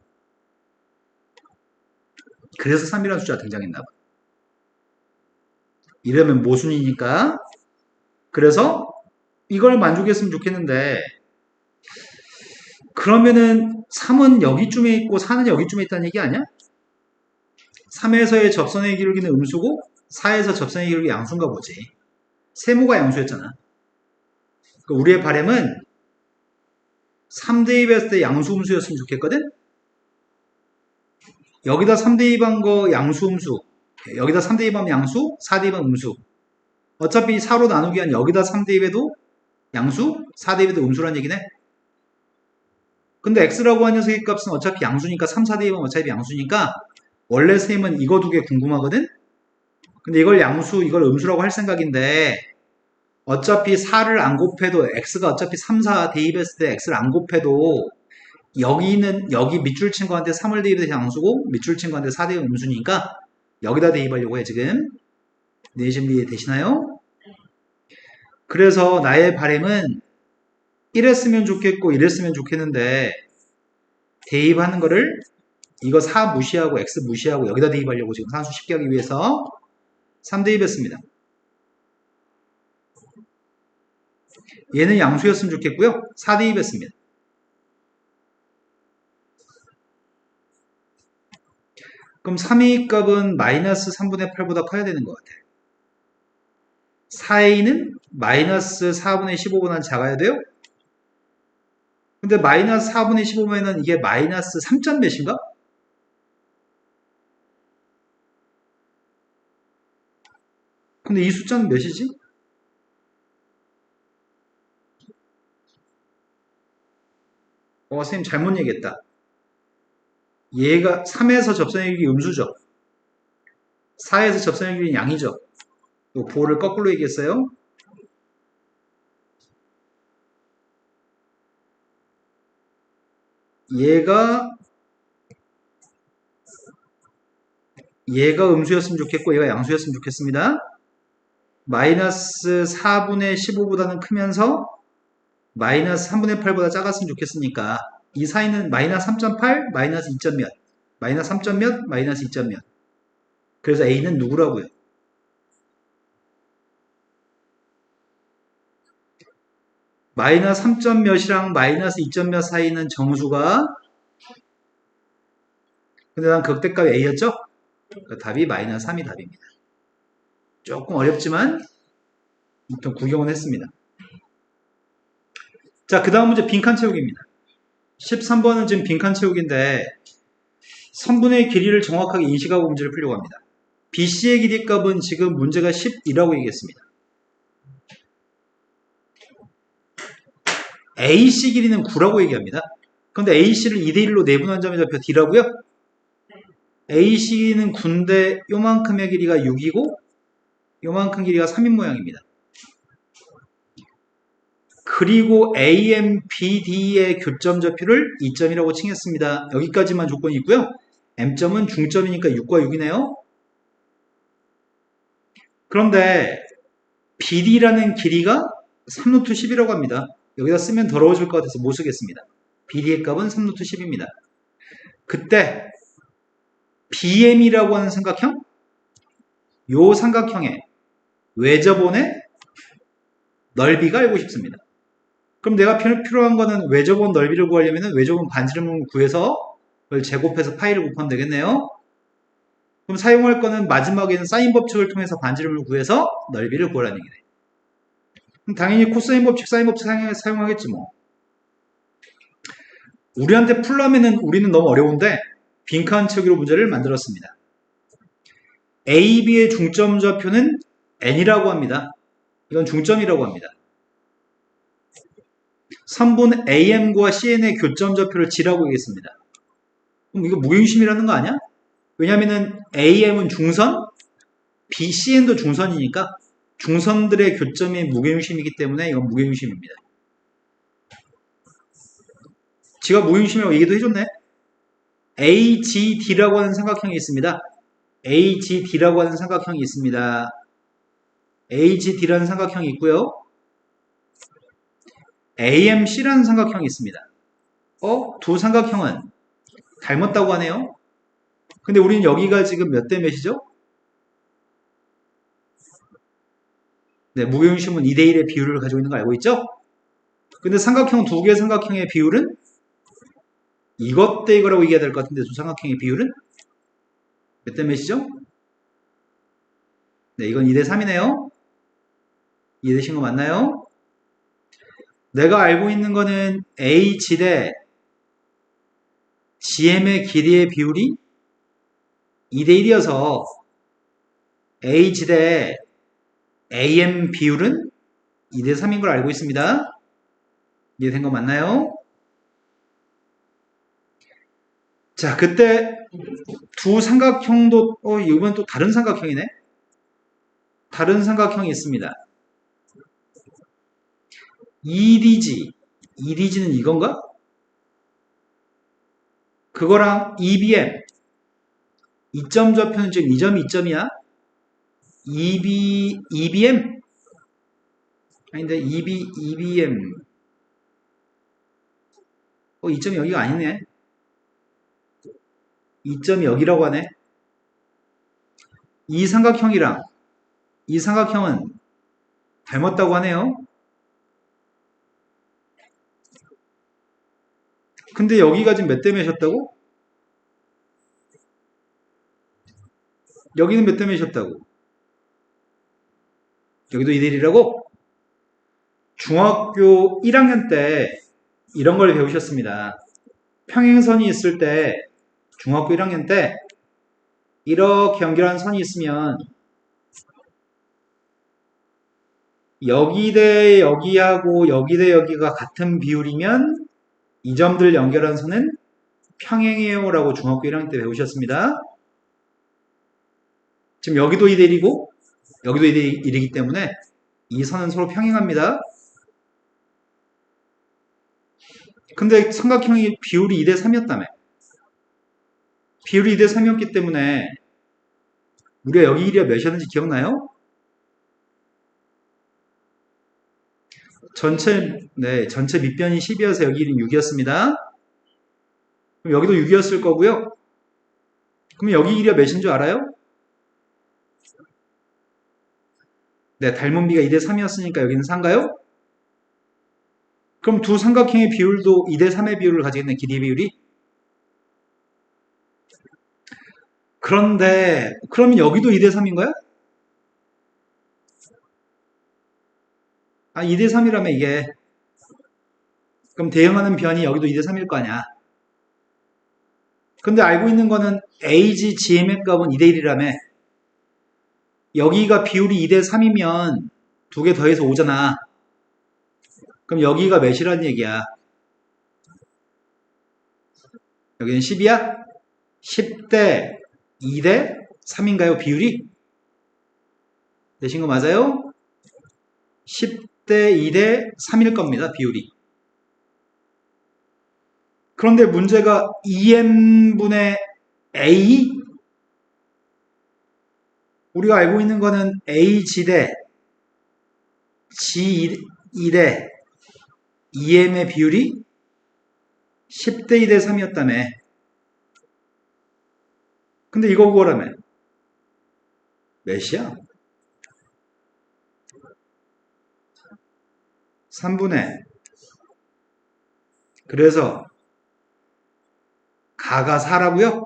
그래서 3이라는 숫자가 등장했나 봐. 이러면 모순이니까. 그래서 이걸 만족했으면 좋겠는데 그러면은 3은 여기쯤에 있고 4는 여기쯤에 있다는 얘기 아니야? 3에서의 접선의 기울기는 음수고 4에서 접선의 기울기 양수인가 보지. 세모가 양수였잖아. 그러니까 우리의 바람은 3대입했을 때 양수 음수였으면 좋겠거든? 여기다 3대입한 거 양수 음수, 여기다 3대입하면 양수, 4대입하면 음수. 어차피 4로 나누기 한 여기다 3대입해도 양수, 4대입해도 음수란 얘기네. 근데 x라고 하는 녀석의 값은 어차피 양수니까 3, 4대입하면 어차피 양수니까 원래 셈은 이거 두 개 궁금하거든? 근데 이걸 양수, 이걸 음수라고 할 생각인데 어차피 4를 안 곱해도 x가 어차피 3, 4 대입했을 때 x를 안 곱해도 여기 밑줄 친 거한테 3을 대입해서 양수고 밑줄 친 거한테 4 대입 음수니까 여기다 대입하려고 해 지금. 내심 이해되시나요? 그래서 나의 바람은 이랬으면 좋겠고 이랬으면 좋겠는데 대입하는 거를 이거 4 무시하고 x 무시하고 여기다 대입하려고 지금 산수 쉽게 하기 위해서 3 대입했습니다. 얘는 양수였으면 좋겠고요. 4 대입했습니다. 그럼 3의 값은 마이너스 3분의 8보다 커야 되는 것 같아. 4a는 마이너스 4분의 15보다 작아야 돼요? 근데 마이너스 4분의 15면은 이게 마이너스 3점 몇인가? 근데 이 숫자는 몇이지? 선생님 잘못 얘기했다. 얘가 3에서 접선의 기울기 음수죠. 4에서 접선의 기울기는 양이죠. 요 보호를 거꾸로 얘기했어요. 얘가 음수였으면 좋겠고 얘가 양수였으면 좋겠습니다. 마이너스 4분의 15보다는 크면서 마이너스 3분의 8보다 작았으면 좋겠으니까 이 사이는 마이너스 3.8, 마이너스 2점 몇, 마이너스 3점 몇, 마이너스 2점 몇. 그래서 A는 누구라고요? 마이너스 3점 몇이랑 마이너스 2점 몇 사이는 정수가 근데 난 극대값이 A였죠? 그러니까 답이 마이너스 3이 답입니다. 조금 어렵지만 일단 구경은 했습니다. 자, 그 다음 문제 빈칸 채우기입니다. 13번은 지금 빈칸 채우기인데 선분의 길이를 정확하게 인식하고 문제를 풀려고 합니다. BC의 길이 값은 지금 문제가 10이라고 얘기했습니다. AC 길이는 9라고 얘기합니다. 근데 AC를 2대1로 내분한 점의 좌표 D라고요? AC는 군데 요만큼의 길이가 6이고 요만큼 길이가 3인 모양입니다. 그리고 AM, BD의 교점 좌표를 2점이라고 칭했습니다. 여기까지만 조건이 있고요. M점은 중점이니까 6과 6이네요. 그런데 BD라는 길이가 3루트 10이라고 합니다. 여기다 쓰면 더러워질 것 같아서 못 쓰겠습니다. BD의 값은 3루트 10입니다. 그때 BM이라고 하는 삼각형, 요 삼각형의 외접원의 넓이가 알고 싶습니다. 그럼 내가 필요한 거는 외접원 넓이를 구하려면 외접원 반지름을 구해서 그걸 제곱해서 파이를 곱하면 되겠네요. 그럼 사용할 거는 마지막에는 사인 법칙을 통해서 반지름을 구해서 넓이를 구하라는 얘기네. 그럼 당연히 코사인 법칙, 사인 법칙 사용하겠지 뭐. 우리한테 풀려면은 우리는 너무 어려운데 빈칸 채우기로 문제를 만들었습니다. AB의 중점 좌표는 N이라고 합니다. 이건 중점이라고 합니다. 3분 AM과 CN의 교점 좌표를 G라고 하겠습니다. 그럼 이거 무게중심이라는 거 아니야? 왜냐면은 AM은 중선, BCN도 중선이니까 중선들의 교점이 무게중심이기 때문에 이건 무게중심입니다. 지가 무게중심이라고 얘기도 해줬네. AGD라고 하는 삼각형이 있습니다. AGD라고 하는 삼각형이 있습니다. AGD라는 삼각형이 있고요. AMC라는 삼각형이 있습니다. 두 삼각형은 닮았다고 하네요. 근데 우리는 여기가 지금 몇 대 몇이죠? 네, 무게중심은 2대1의 비율을 가지고 있는 거 알고 있죠? 근데 삼각형 두 개의 삼각형의 비율은 이것 대 이거라고 얘기해야 될 것 같은데 두 삼각형의 비율은 몇 대 몇이죠? 네, 이건 2대3이네요. 이해되신 거 맞나요? 내가 알고 있는 거는 H 대 GM의 길이의 비율이 2대1이어서 H 대 AM 비율은 2대3인 걸 알고 있습니다. 이해된 거 맞나요? 자, 그때 두 삼각형도 이번 또 다른 삼각형이네. 다른 삼각형이 있습니다. EDG는 이건가? 그거랑 EBM 이점 좌표는 지금 2점이 2점이야. EBM 아닌데 EBM 2점이 여기가 아니네. 2점이 여기라고 하네. 이 삼각형이랑 이 삼각형은 닮았다고 하네요. 근데 여기가 지금 몇 대 몇이었다고? 여기는 몇 대 몇이었다고? 여기도 2대1이라고? 중학교 1학년 때 이런 걸 배우셨습니다. 평행선이 있을 때 중학교 1학년 때 이렇게 연결한 선이 있으면 여기 대 여기하고 여기 대 여기가 같은 비율이면 이 점들 연결한 선은 평행이에요 라고 중학교 1학년 때 배우셨습니다. 지금 여기도 2대1이고 여기도 2대1이기 때문에 이 선은 서로 평행합니다. 근데 삼각형이 비율이 2대3이었다며. 비율이 2대3이었기 때문에 우리가 여기 길이가 몇이었는지 기억나요? 전체 밑변이 10이어서 여기 길이는 6이었습니다. 그럼 여기도 6이었을 거고요. 그럼 여기 길이가 몇인 줄 알아요? 네, 닮은 비가 2대3이었으니까 여기는 4인가요? 그럼 두 삼각형의 비율도 2대3의 비율을 가지겠네, 길이 비율이. 그런데 그러면 여기도 2대3인가요? 2대3이라면 이게 그럼 대응하는 변이 여기도 2대3일 거 아니야. 근데 알고 있는 거는 AG, GM의 값은 2대1이라며. 여기가 비율이 2대3이면 두 개 더해서 5잖아. 그럼 여기가 몇이라는 얘기야? 여기는 10이야? 10대 2대 3인가요? 비율이? 되신 거 맞아요? 10대 2대 3일 겁니다. 비율이. 그런데 문제가 2n분의 a? 우리가 알고 있는 거는 a 지대 g2대 2m의 비율이 10대 2대 3이었다며. 근데 이거 구하라며. 몇이야? 3분의. 그래서 가가 4라고요?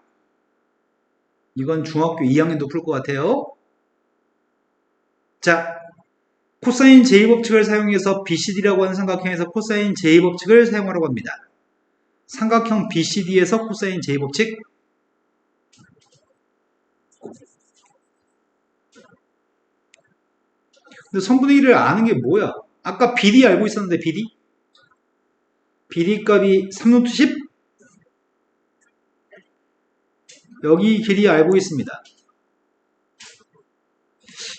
이건 중학교 2학년도 풀 것 같아요. 자, 코사인 제2법칙을 사용해서 BCD라고 하는 삼각형에서 코사인 제2법칙을 사용하라고 합니다. 삼각형 BCD에서 코사인 제2법칙. 근데 선분의 1을 아는 게 뭐야? 아까 BD 알고 있었는데 BD? BD 값이 3루트 10? 여기 길이 알고 있습니다.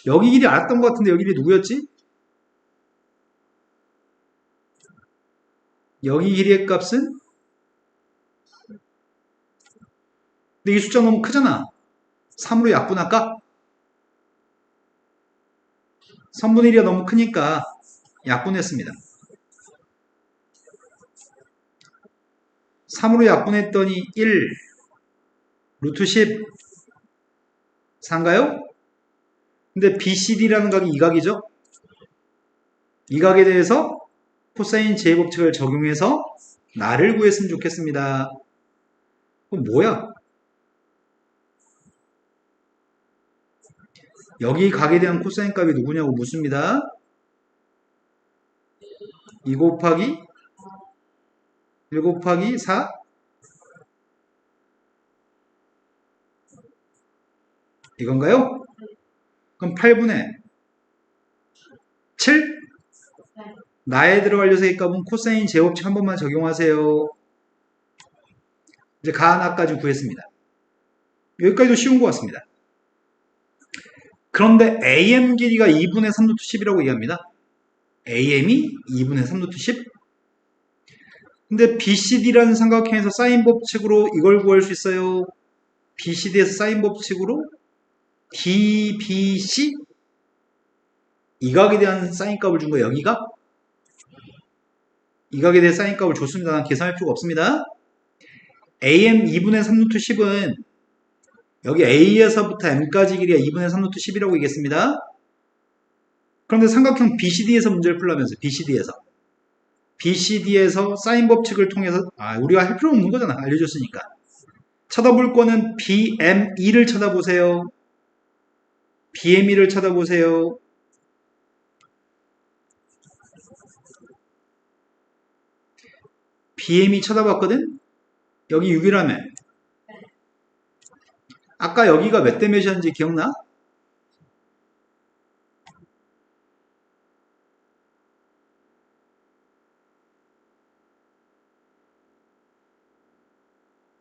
여기 길이 알았던 것 같은데 여기 길이 누구였지? 여기 길이의 값은? 근데 이 숫자 너무 크잖아. 3으로 약분할까? 선분의 1이 너무 크니까 약분했습니다. 3으로 약분했더니 1 루트 10 4인가요? 근데 BCD라는 각이 이 각이죠? 이 각에 대해서 코사인 제 법칙을 적용해서 나를 구했으면 좋겠습니다. 그럼 뭐야? 여기 각에 대한 코사인 값이 누구냐고 묻습니다. 2 곱하기 1 곱하기 4 이건가요? 그럼 8분의 7? 나에 들어갈 녀석의 값은 코사인 제곱칙 한 번만 적용하세요. 이제 가 하나까지 구했습니다. 여기까지도 쉬운 것 같습니다. 그런데 AM 길이가 2분의 3루트 10이라고 얘기합니다. AM이 2분의 3루트 10? 근데 BCD라는 삼각형에서 사인 법칙으로 이걸 구할 수 있어요. BCD에서 사인 법칙으로 DBC? 이 각에 대한 사인 값을 준 거예요. 여기가? 이 각에 대한 사인 값을 줬습니다. 난 계산할 필요가 없습니다. AM 2분의 3루트 10은 여기 A에서부터 M까지 길이가 2분의 3루트 10이라고 얘기했습니다. 그런데 삼각형 BCD에서 문제를 풀려면서 BCD에서 사인 법칙을 통해서 우리가 할 필요 없는 거잖아. 알려줬으니까. 찾아볼 거는 BME를 찾아보세요. BME를 찾아보세요. BME 찾아봤거든? 여기 6이라며. 아까 여기가 몇 대 몇이었는지 기억나?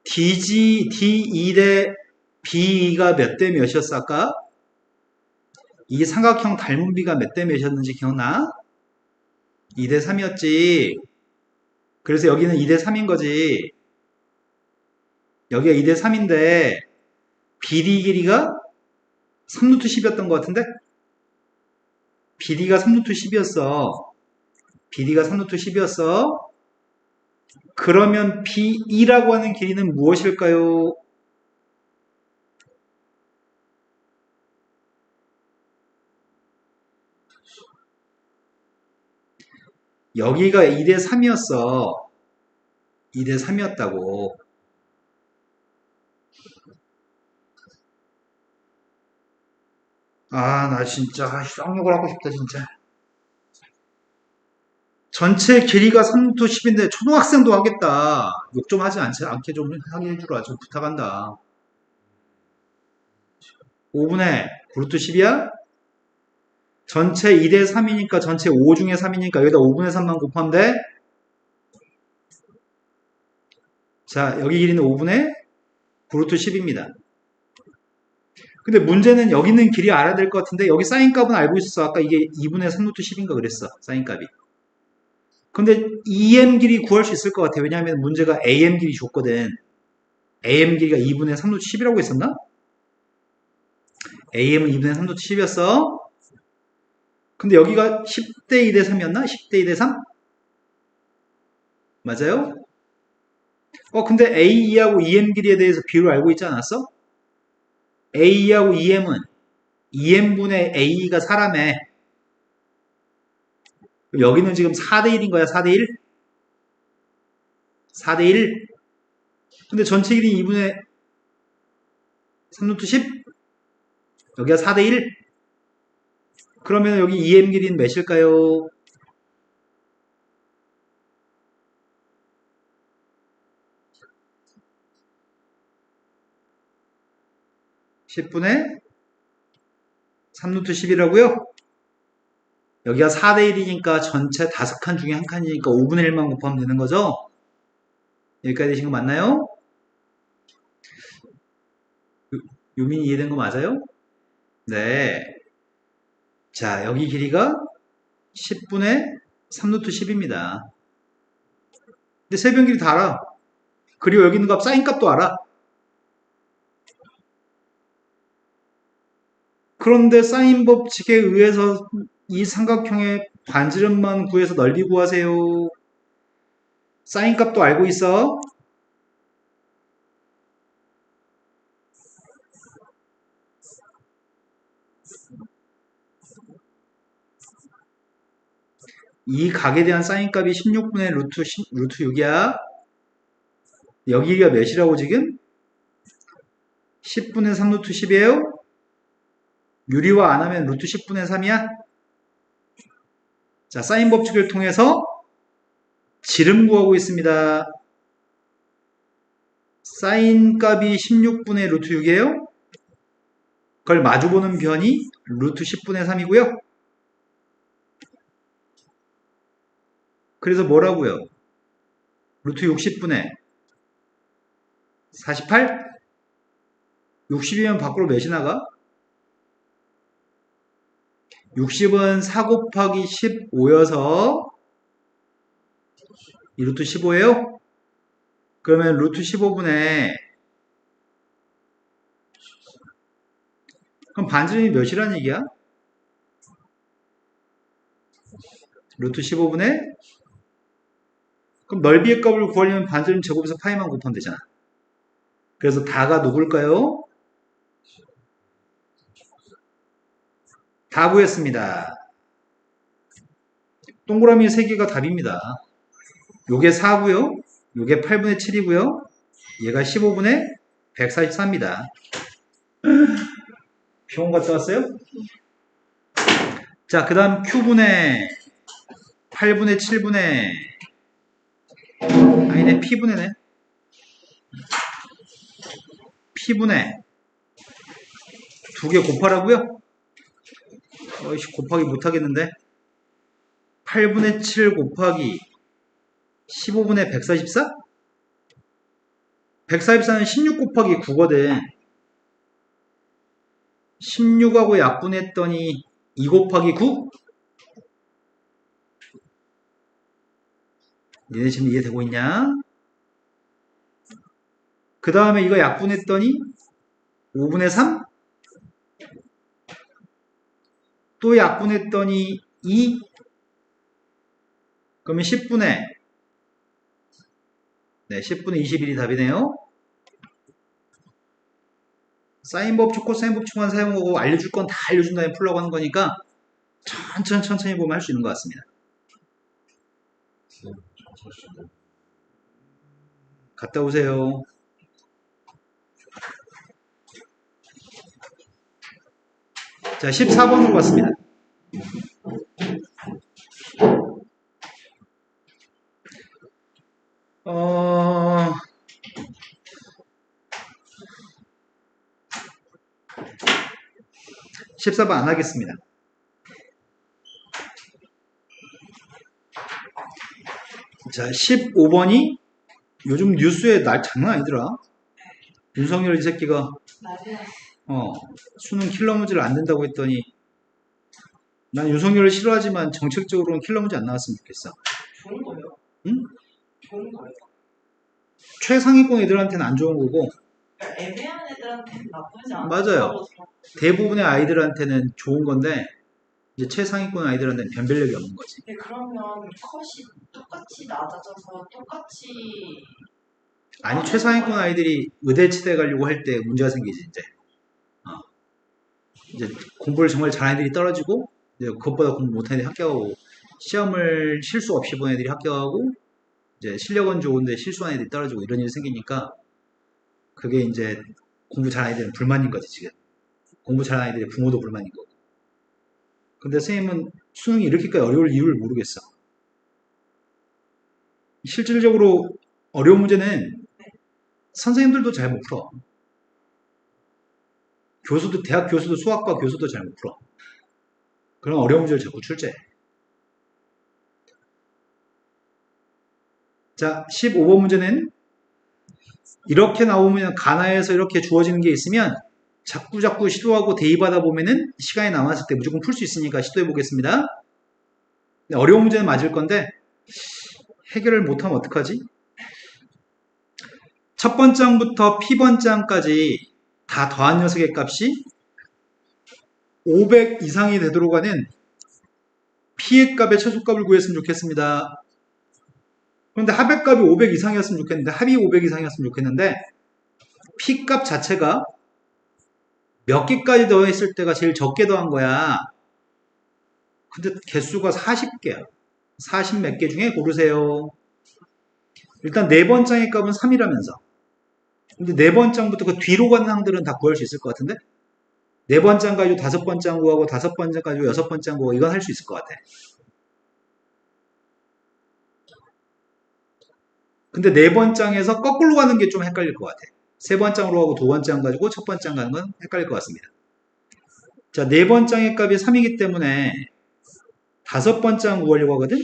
D2 대 B가 몇 대 몇이었어 아까? 이 삼각형 닮은 B가 몇 대 몇이었는지 기억나? 2 대 3이었지. 그래서 여기는 2 대 3인 거지. 여기가 2 대 3인데 BD 길이가 3루트 10이었던 것 같은데? BD가 3루트 10이었어. BD가 3루트 10이었어. 그러면 B2라고 하는 길이는 무엇일까요? 여기가 2 대 3이었어. 2 대 3이었다고. 나 진짜 쌍욕을 하고 싶다 진짜. 전체 길이가 3루트 10인데 초등학생도 하겠다. 욕 좀 하지 않게 좀 하게 해주라. 좀 부탁한다. 5분의 루트 10이야? 전체 2 대 3이니까 전체 5 중에 3이니까 여기다 5분의 3만 곱하면 돼? 자, 여기 길이는 5분의 9루트 10입니다. 근데 문제는 여기 있는 길이 알아야 될 것 같은데 여기 사인 값은 알고 있었어. 아까 이게 2분의 3루트 10인가 그랬어. 사인 값이. 근데 EM 길이 구할 수 있을 것 같아. 왜냐하면 문제가 AM 길이 줬거든. AM 길이가 2분의 3루트 10이라고 했었나? AM은 2분의 3루트 10이었어. 근데 여기가 10대 2대 3이었나? 10대 2대 3? 맞아요? 근데 AE하고 EM 길이에 대해서 비율을 알고 있지 않았어? AE하고 EM은 2n분의 A가 사람에 여기는 지금 4대1인 거야. 4대1? 4대1? 근데 전체 길이 2분의 3루트 10? 여기가 4대1? 그러면 여기 2m 길이는 몇일까요? 10분의 3루트 10이라고요? 여기가 4대1이니까 전체 5칸 중에 한 칸이니까 5분의 1만 곱하면 되는 거죠? 여기까지 되신 거 맞나요? 유민이 이해된 거 맞아요? 네. 자, 여기 길이가 10분의 3루트 10입니다. 근데 세변 길이 다 알아. 그리고 여기 있는 값, 사인 값도 알아. 그런데 사인 법칙에 의해서 이 삼각형의 반지름만 구해서 넓이 구하세요. 사인 값도 알고 있어. 이 각에 대한 사인 값이 16분의 루트 6이야. 여기가 몇이라고 지금? 10분의 3 루트 10이에요? 유리화 안 하면 루트 10분의 3이야? 자, 사인 법칙을 통해서 지름 구하고 있습니다. 사인 값이 16분의 루트 6이에요? 그걸 마주보는 변이 루트 10분의 3이고요. 그래서 뭐라고요? 루트 60분의 48? 60이면 밖으로 몇이 나가? 60은 4 곱하기 15여서 이 루트 15예요? 그러면 루트 15분의 그럼 반지름이 몇이란 얘기야? 루트 15분의 그럼 넓이의 값을 구하려면 반지름 제곱에서 파이만 곱하면 되잖아. 그래서 다가 누굴까요? 다 구했습니다. 동그라미 3개가 답입니다. 요게 4고요. 요게 8분의 7이고요. 얘가 15분의 144입니다. 병원 갔다 왔어요? 자, 그 다음 Q분의 8분의 7분의 아니네 P분의네. P분의 2개 곱하라고요? 어이씨 곱하기 못하겠는데 8분의 7 곱하기 15분의 144? 144는 16 곱하기 9거든. 16하고 약분했더니 2 곱하기 9? 니네 지금 이해되고 있냐? 그 다음에 이거 약분했더니 5분의 3? 또 약분했더니 2? 그러면 10분의 21이 답이네요. 사인 법칙, 코사인 법칙만 사용하고 알려줄 건 다 알려준 다음에 풀려고 하는 거니까 천천히 보면 할 수 있는 것 같습니다. 갔다 오세요. 자, 14번으로 갔습니다. 어... 14번 안 하겠습니다. 자, 15번이 요즘 뉴스에 날 장난 아니더라. 윤석열 이 새끼가 수능 킬러 문제를 안 된다고 했더니 난 윤석열을 싫어하지만 정책적으로는 킬러 문제 안 나왔으면 좋겠어. 좋은 거예요? 응? 좋은 거예요? 최상위권 애들한테는 안 좋은 거고 그러니까 애매한 애들한테는 나쁘지 않다고 맞아요. 생각해요. 대부분의 아이들한테는 좋은 건데 이제 최상위권 아이들한테는 변별력이 없는 거지. 근데 그러면 컷이 똑같이 낮아져서 똑같이 아니 최상위권 아이들이 의대치대 가려고 할 때 문제가 생기지 이제. 이제 공부를 정말 잘하는 애들이 떨어지고 이제 그것보다 공부 못하는 애들이 합격하고 시험을 실수 없이 본 애들이 합격하고 이제 실력은 좋은데 실수한 애들이 떨어지고 이런 일이 생기니까 그게 이제 공부 잘하는 애들은 불만인 거지 지금. 공부 잘하는 애들의 부모도 불만인 거고. 근데 선생님은 수능이 이렇게까지 어려울 이유를 모르겠어. 실질적으로 어려운 문제는 선생님들도 잘 못 풀어. 교수도, 대학 교수도 수학과 교수도 잘 못 풀어. 그런 어려운 문제를 자꾸 출제해. 자, 15번 문제는 이렇게 나오면 가나에서 이렇게 주어지는 게 있으면 자꾸 시도하고 대입하다 보면은 시간이 남았을 때 무조건 풀 수 있으니까 시도해 보겠습니다. 어려운 문제는 맞을 건데 해결을 못하면 어떡하지? 첫 번장부터 P번장까지 다 더한 녀석의 값이 500 이상이 되도록 하는 P의 값의 최소값을 구했으면 좋겠습니다. 그런데 합의 값이 500 이상이었으면 좋겠는데 합이 500 이상이었으면 좋겠는데 P 값 자체가 몇 개까지 더했을 때가 제일 적게 더한 거야. 근데 개수가 40개야. 40 몇 개 중에 고르세요. 일단 네 번장의 값은 3이라면서. 근데 네 번장부터 그 뒤로 가는 항들은 다 구할 수 있을 것 같은데? 네 번장 가지고 다섯 번장 구하고 다섯 번장 가지고 여섯 번장 구하고 이건 할 수 있을 것 같아. 근데 네 번장에서 거꾸로 가는 게 좀 헷갈릴 것 같아. 세 번장으로 가고 두 번장 가지고 첫 번장 가는 건 헷갈릴 것 같습니다. 자, 네 번장의 값이 3이기 때문에 다섯 번장 구하려고 하거든?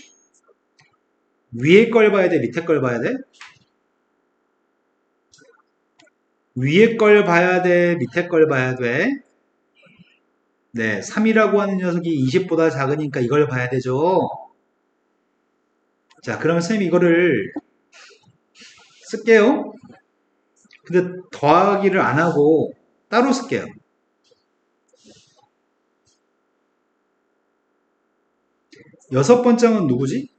위에 걸 봐야 돼? 밑에 걸 봐야 돼? 위에 걸 봐야 돼? 밑에 걸 봐야 돼? 네, 3이라고 하는 녀석이 20보다 작으니까 이걸 봐야 되죠. 자, 그러면 선생님이 이거를 쓸게요. 근데 더하기를 안 하고 따로 쓸게요. 여섯 번째는 누구지?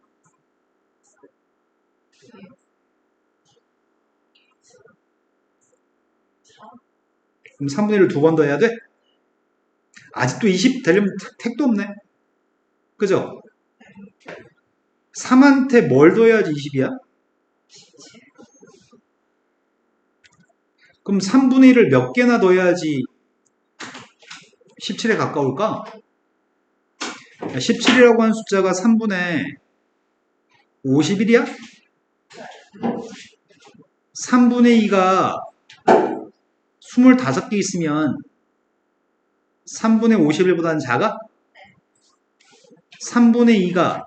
그럼 3분의 1을 두 번 더 해야 돼? 아직도 20 되려면 택도 없네. 그죠? 3한테 뭘 더해야지 20이야? 그럼 3분의 1을 몇 개나 더해야지 17에 가까울까? 17이라고 하는 숫자가 3분의 51이야? 3분의 2가 25개 있으면 3분의 51보다는 작아? 3분의 2가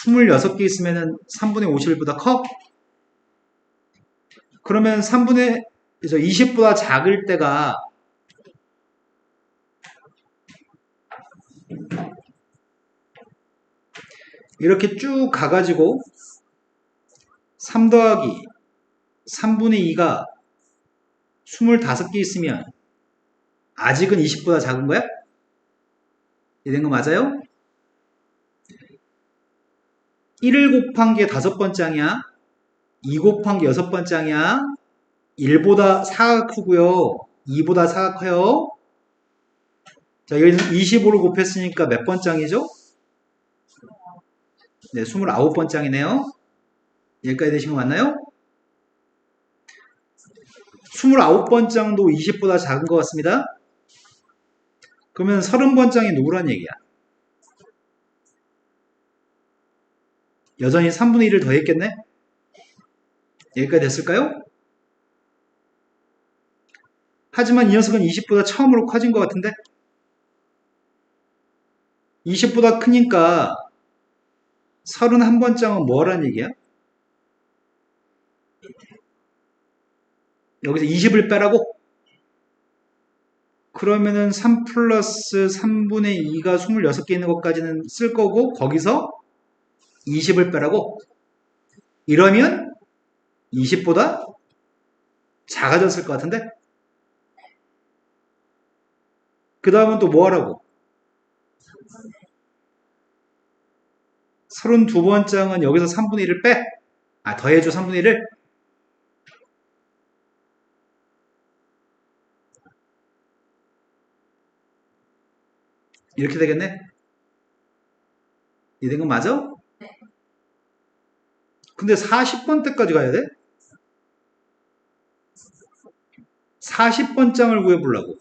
26개 있으면 3분의 51보다 커? 그러면 3분의 20보다 작을 때가 이렇게 쭉 가가지고 3 더하기 3분의 2가 25개 있으면 아직은 20보다 작은 거야? 이런 거 맞아요? 1을 곱한 게 5번장이야? 2 곱한 게 6번장이야? 1보다 4가 크고요. 2보다 4가 커요. 자, 여기서 25를 곱했으니까 몇 번장이죠? 네, 29번장이네요. 여기까지 되신 거 맞나요? 29번장도 20보다 작은 것 같습니다. 그러면 30번장이 누구란 얘기야? 여전히 3분의 1을 더했겠네? 여기까지 됐을까요? 하지만 이 녀석은 20보다 처음으로 커진 것 같은데? 20보다 크니까 31번장은 뭐란 얘기야? 여기서 20을 빼라고? 그러면은 3 플러스 3분의 2가 26개 있는 것까지는 쓸 거고 거기서 20을 빼라고? 이러면 20보다 작아졌을 것 같은데? 그 다음은 또 뭐 하라고? 32번장은 여기서 3분의 1을 빼? 아, 더해줘 3분의 1을? 이렇게 되겠네? 이된 건 맞아? 근데 40번 때까지 가야 돼? 40번장을 구해보려고.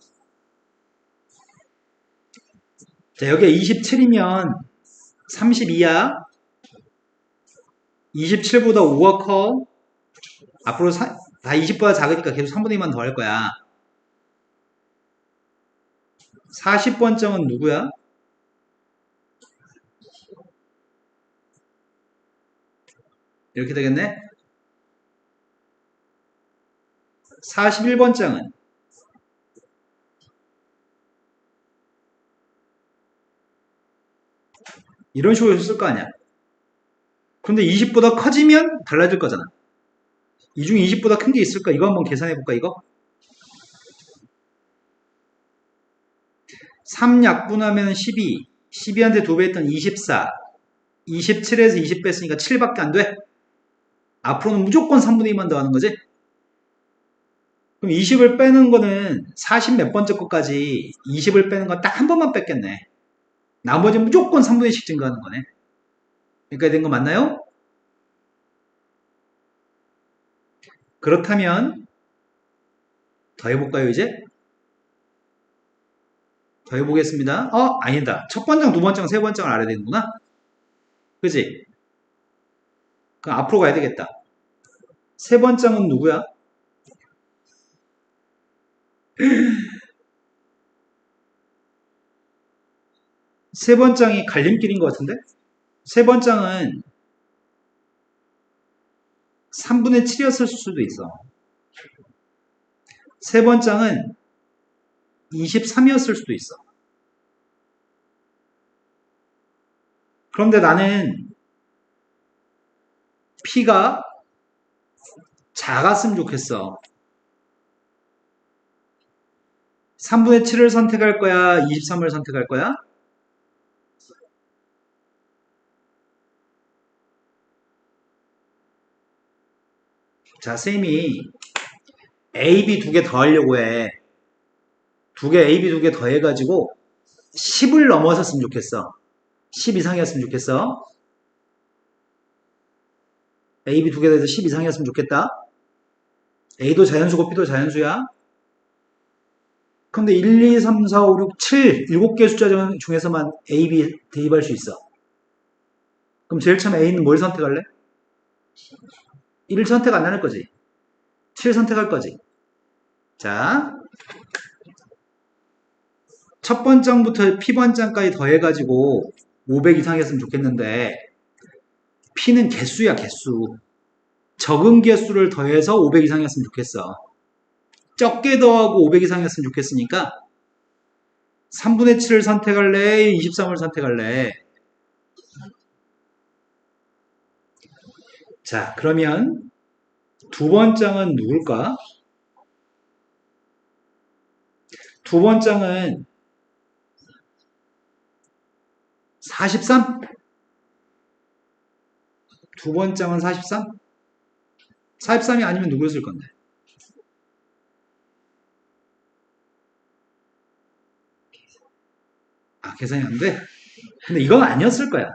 자, 여기가 27이면 32야. 27보다 5가 커. 앞으로 다 20보다 작으니까 계속 3분의 2만 더 할 거야. 40번장은 누구야? 이렇게 되겠네? 41번장은 이런 식으로 쓸 거 아니야. 근데 20보다 커지면 달라질 거잖아. 이 중에 20보다 큰 게 있을까? 이거 한번 계산해 볼까, 이거? 3 약분하면 12, 12한테 2배 했던 24, 27에서 20 뺐으니까 7밖에 안 돼? 앞으로는 무조건 3분의 2만 더하는 거지? 그럼 20을 빼는 거는 40 몇 번째 것까지 20을 빼는 건 딱 한 번만 뺐겠네. 나머지 무조건 3분의 1씩 증가하는 거네. 여기까지 된 거 맞나요? 그렇다면 더 해볼까요, 이제? 더 해보겠습니다. 아니다. 첫 번장, 두 번장, 세 번장을 알아야 되는구나. 그지? 그럼 앞으로 가야 되겠다. 세 번장은 누구야? 세 번장이 갈림길인 것 같은데? 세 번장은 3분의 7이었을 수도 있어. 세 번장은 23이었을 수도 있어. 그런데 나는 P가 작았으면 좋겠어. 3분의 7을 선택할 거야? 23을 선택할 거야? 자, 쌤이 A, B 두 개 더 하려고 해. A, B 두 개 더 해가지고 10을 넘어섰으면 좋겠어. 10 이상이었으면 좋겠어. A, B 두 개 더해서 10 이상이었으면 좋겠다. A도 자연수고 B도 자연수야. 근데 1, 2, 3, 4, 5, 6, 7, 7개 숫자 중에서만 A, B 대입할 수 있어. 그럼 제일 처음 A는 뭘 선택할래? 1을 선택 안 할 거지. 7 선택할 거지. 자, 첫 번장부터 P번장까지 더해가지고 500 이상이었으면 좋겠는데 P는 개수야, 개수. 적은 개수를 더해서 500 이상이었으면 좋겠어. 적게 더하고 500 이상이었으면 좋겠으니까 3분의 7을 선택할래? 23을 선택할래? 자, 그러면 두 번장은 누굴까? 두 번장은 43? 두 번장은 43? 43이 아니면 누구를 쓸 건데? 아, 계산이 안 돼? 근데 이건 아니었을 거야.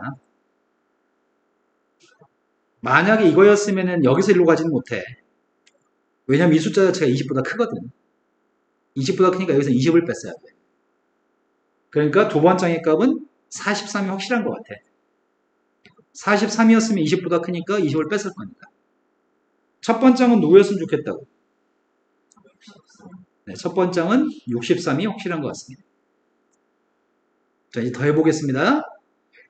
만약에 이거였으면 여기서 일로 가지는 못해. 왜냐면 이 숫자 자체가 20보다 크거든. 20보다 크니까 여기서 20을 뺐어야 돼. 그러니까 두 번장의 값은 43이 확실한 것 같아. 43이었으면 20보다 크니까 20을 뺐을 거니까. 첫 번장은 누구였으면 좋겠다고? 네, 첫 번장은 63이 확실한 것 같습니다. 자, 이제 더 해보겠습니다.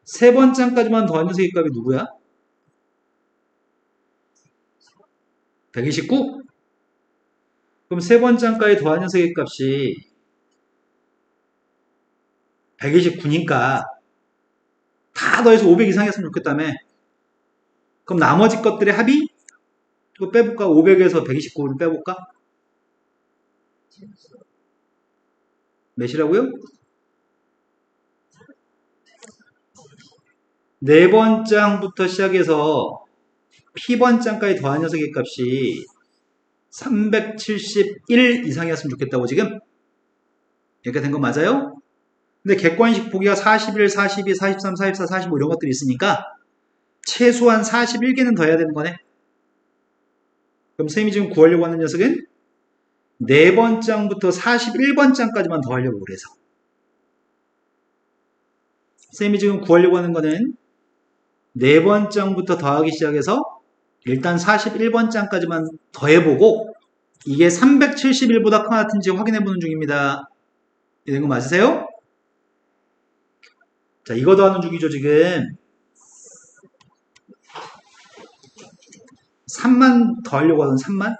세 번장까지만 더한 녀석의 값이 누구야? 129? 그럼 세 번째까지 더한 녀석의 값이 129니까 다 더해서 500 이상이었으면 좋겠다며. 그럼 나머지 것들의 합이 또 빼볼까? 500에서 129를 빼볼까? 몇이라고요? 네 번장부터 시작해서 P번장까지 더한 녀석의 값이 371 이상이었으면 좋겠다고 지금? 이렇게 된 거 맞아요? 근데 객관식 보기가 41, 42, 43, 44, 45 이런 것들이 있으니까 최소한 41개는 더 해야 되는 거네. 그럼 선생님이 지금 구하려고 하는 녀석은 네 번장부터 41번장까지만 더 하려고 그래서. 선생님이 지금 구하려고 하는 거는 네 번장부터 더하기 시작해서 일단 41번장까지만 더해보고 이게 371보다 크나 같은지 확인해보는 중입니다. 이런 거 맞으세요? 자, 이거 더하는 중이죠, 지금. 3만 더하려고 하던 3만?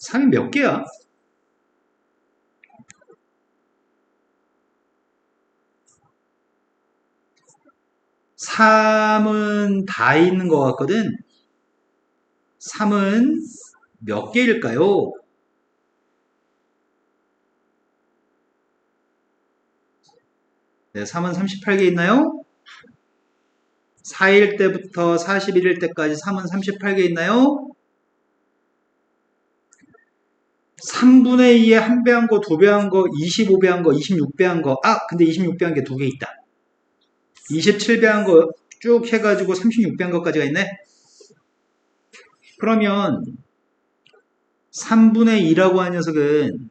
3이 몇 개야? 3은 다 있는 것 같거든. 3은 몇 개일까요? 네, 3은 38개 있나요? 4일 때부터 41일 때까지 3은 38개 있나요? 3분의 2에 1배 한 거, 2배 한 거, 25배 한 거, 26배 한 거. 아, 근데 26배 한 게 2개 있다. 27배 한 거 쭉 해가지고 36배 한 것까지가 있네. 그러면 3분의 2라고 하는 녀석은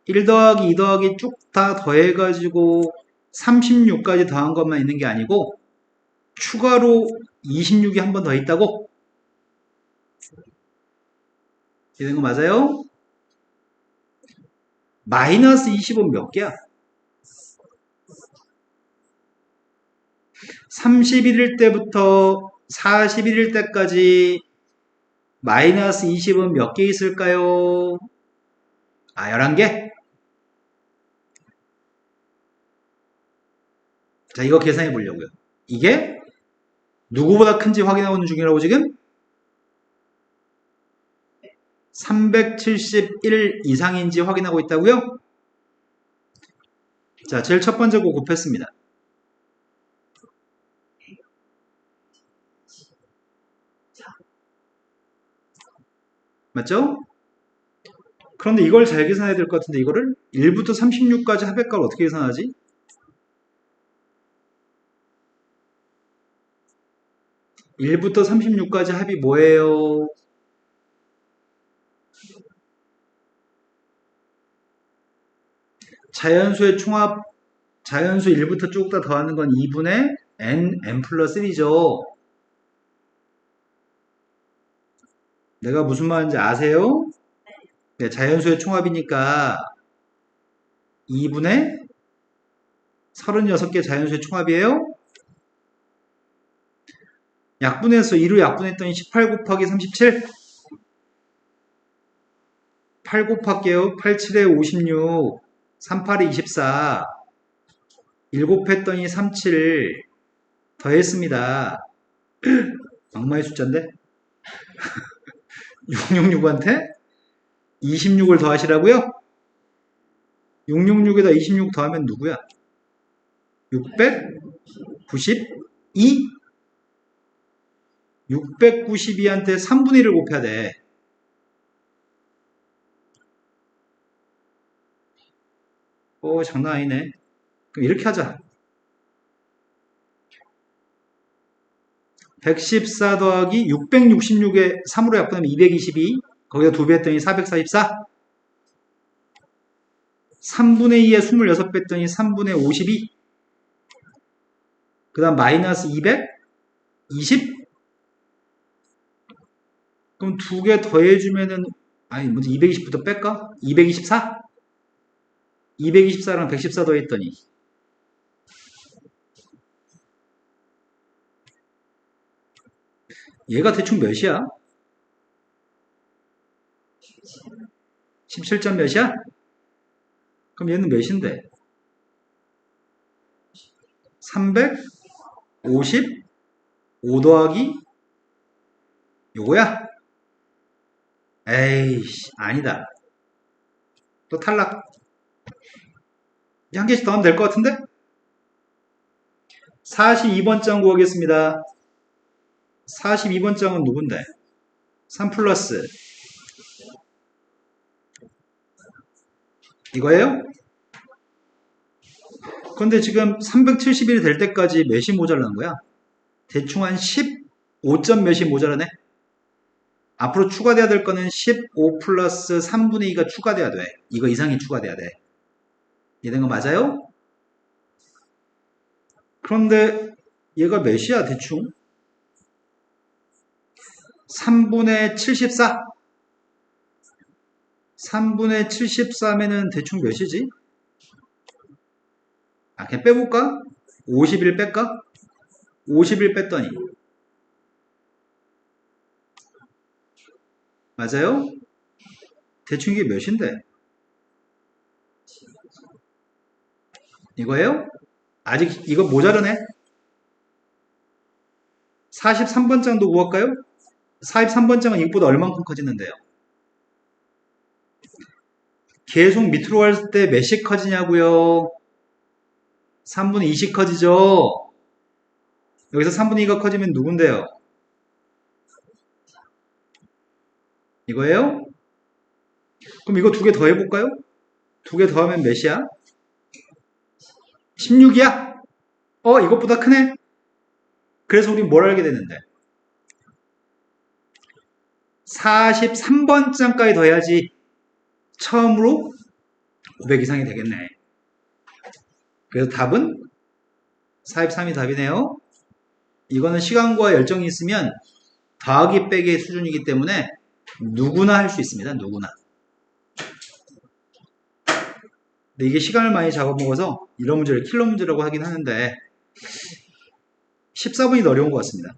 1 더하기 2 더하기 쭉 다 더해가지고 36까지 더한 것만 있는 게 아니고 추가로 26이 한 번 더 있다고? 이런 거 맞아요? 마이너스 20은 몇 개야? 31일 때부터 41일 때까지 마이너스 20은 몇 개 있을까요? 아, 11개? 자, 이거 계산해 보려고요. 이게 누구보다 큰지 확인하고 있는 중이라고 지금? 371 이상인지 확인하고 있다고요? 자, 제일 첫 번째 거 곱했습니다. 맞죠? 그런데 이걸 잘 계산해야 될 것 같은데 이거를 1부터 36까지 합의값을 어떻게 계산하지? 1부터 36까지 합이 뭐예요? 자연수의 총합, 자연수 1부터 쭉 다 더하는 건 2분의 n 플러스 1이죠. 내가 무슨 말인지 아세요? 네, 자연수의 총합이니까 2분의 36개 자연수의 총합이에요. 약분해서 2로 약분했더니 18 곱하기 37? 8 곱할게요. 8, 7에 56, 3, 8에 24, 1 곱했더니 37 더했습니다. 악마의 숫자인데? 666한테 26을 더하시라고요? 666에다 26 더하면 누구야? 692? 692한테 3분의 1을 곱해야 돼. 장난 아니네. 그럼 이렇게 하자. 114 더하기 666에 3으로 약분하면 222. 거기다 2배 했더니 444. 3분의 2에 26배 했더니 3분의 52. 그 다음 마이너스 200. 20. 그럼 두 개 더해주면은, 아니, 먼저 220부터 뺄까? 224? 224랑 114 더했더니. 얘가 대충 몇이야? 17점 몇이야? 그럼 얘는 몇인데? 355 더하기 요거야? 에이씨, 아니다. 또 탈락. 이제 한 개씩 더 하면 될 것 같은데? 42번 장 구하겠습니다. 42번 장은 누군데? 3 플러스 이거예요? 근데 지금 371이 될 때까지 몇이 모자란 거야? 대충 한 15점 몇이 모자라네? 앞으로 추가돼야 될 거는 15 플러스 3분의 2가 추가돼야 돼. 이거 이상이 추가돼야 돼. 이해된 거 맞아요? 그런데 얘가 몇이야 대충? 3분의 74? 3분의 73에는 대충 몇이지? 아, 그냥 빼볼까? 51 뺄까? 51 뺐더니 맞아요? 대충 이게 몇인데? 이거예요? 아직 이거 모자르네? 43번 장도 구할까요? 43번 장은 이것보다 얼만큼 커지는데요? 계속 밑으로 갈 때 몇씩 커지냐고요? 3분의 2씩 커지죠? 여기서 3분의 2가 커지면 누군데요? 이거예요? 그럼 이거 두 개 더 해볼까요? 두 개 더 하면 몇이야? 16이야? 이것보다 크네? 그래서 우린 뭘 알게 되는데? 43번 장까지 더해야지 처음으로 500 이상이 되겠네. 그래서 답은 43이 답이네요. 이거는 시간과 열정이 있으면 더하기 빼기의 수준이기 때문에 누구나 할 수 있습니다. 누구나. 근데 이게 시간을 많이 잡아먹어서 이런 문제를 킬러 문제라고 하긴 하는데 14번이 더 어려운 것 같습니다.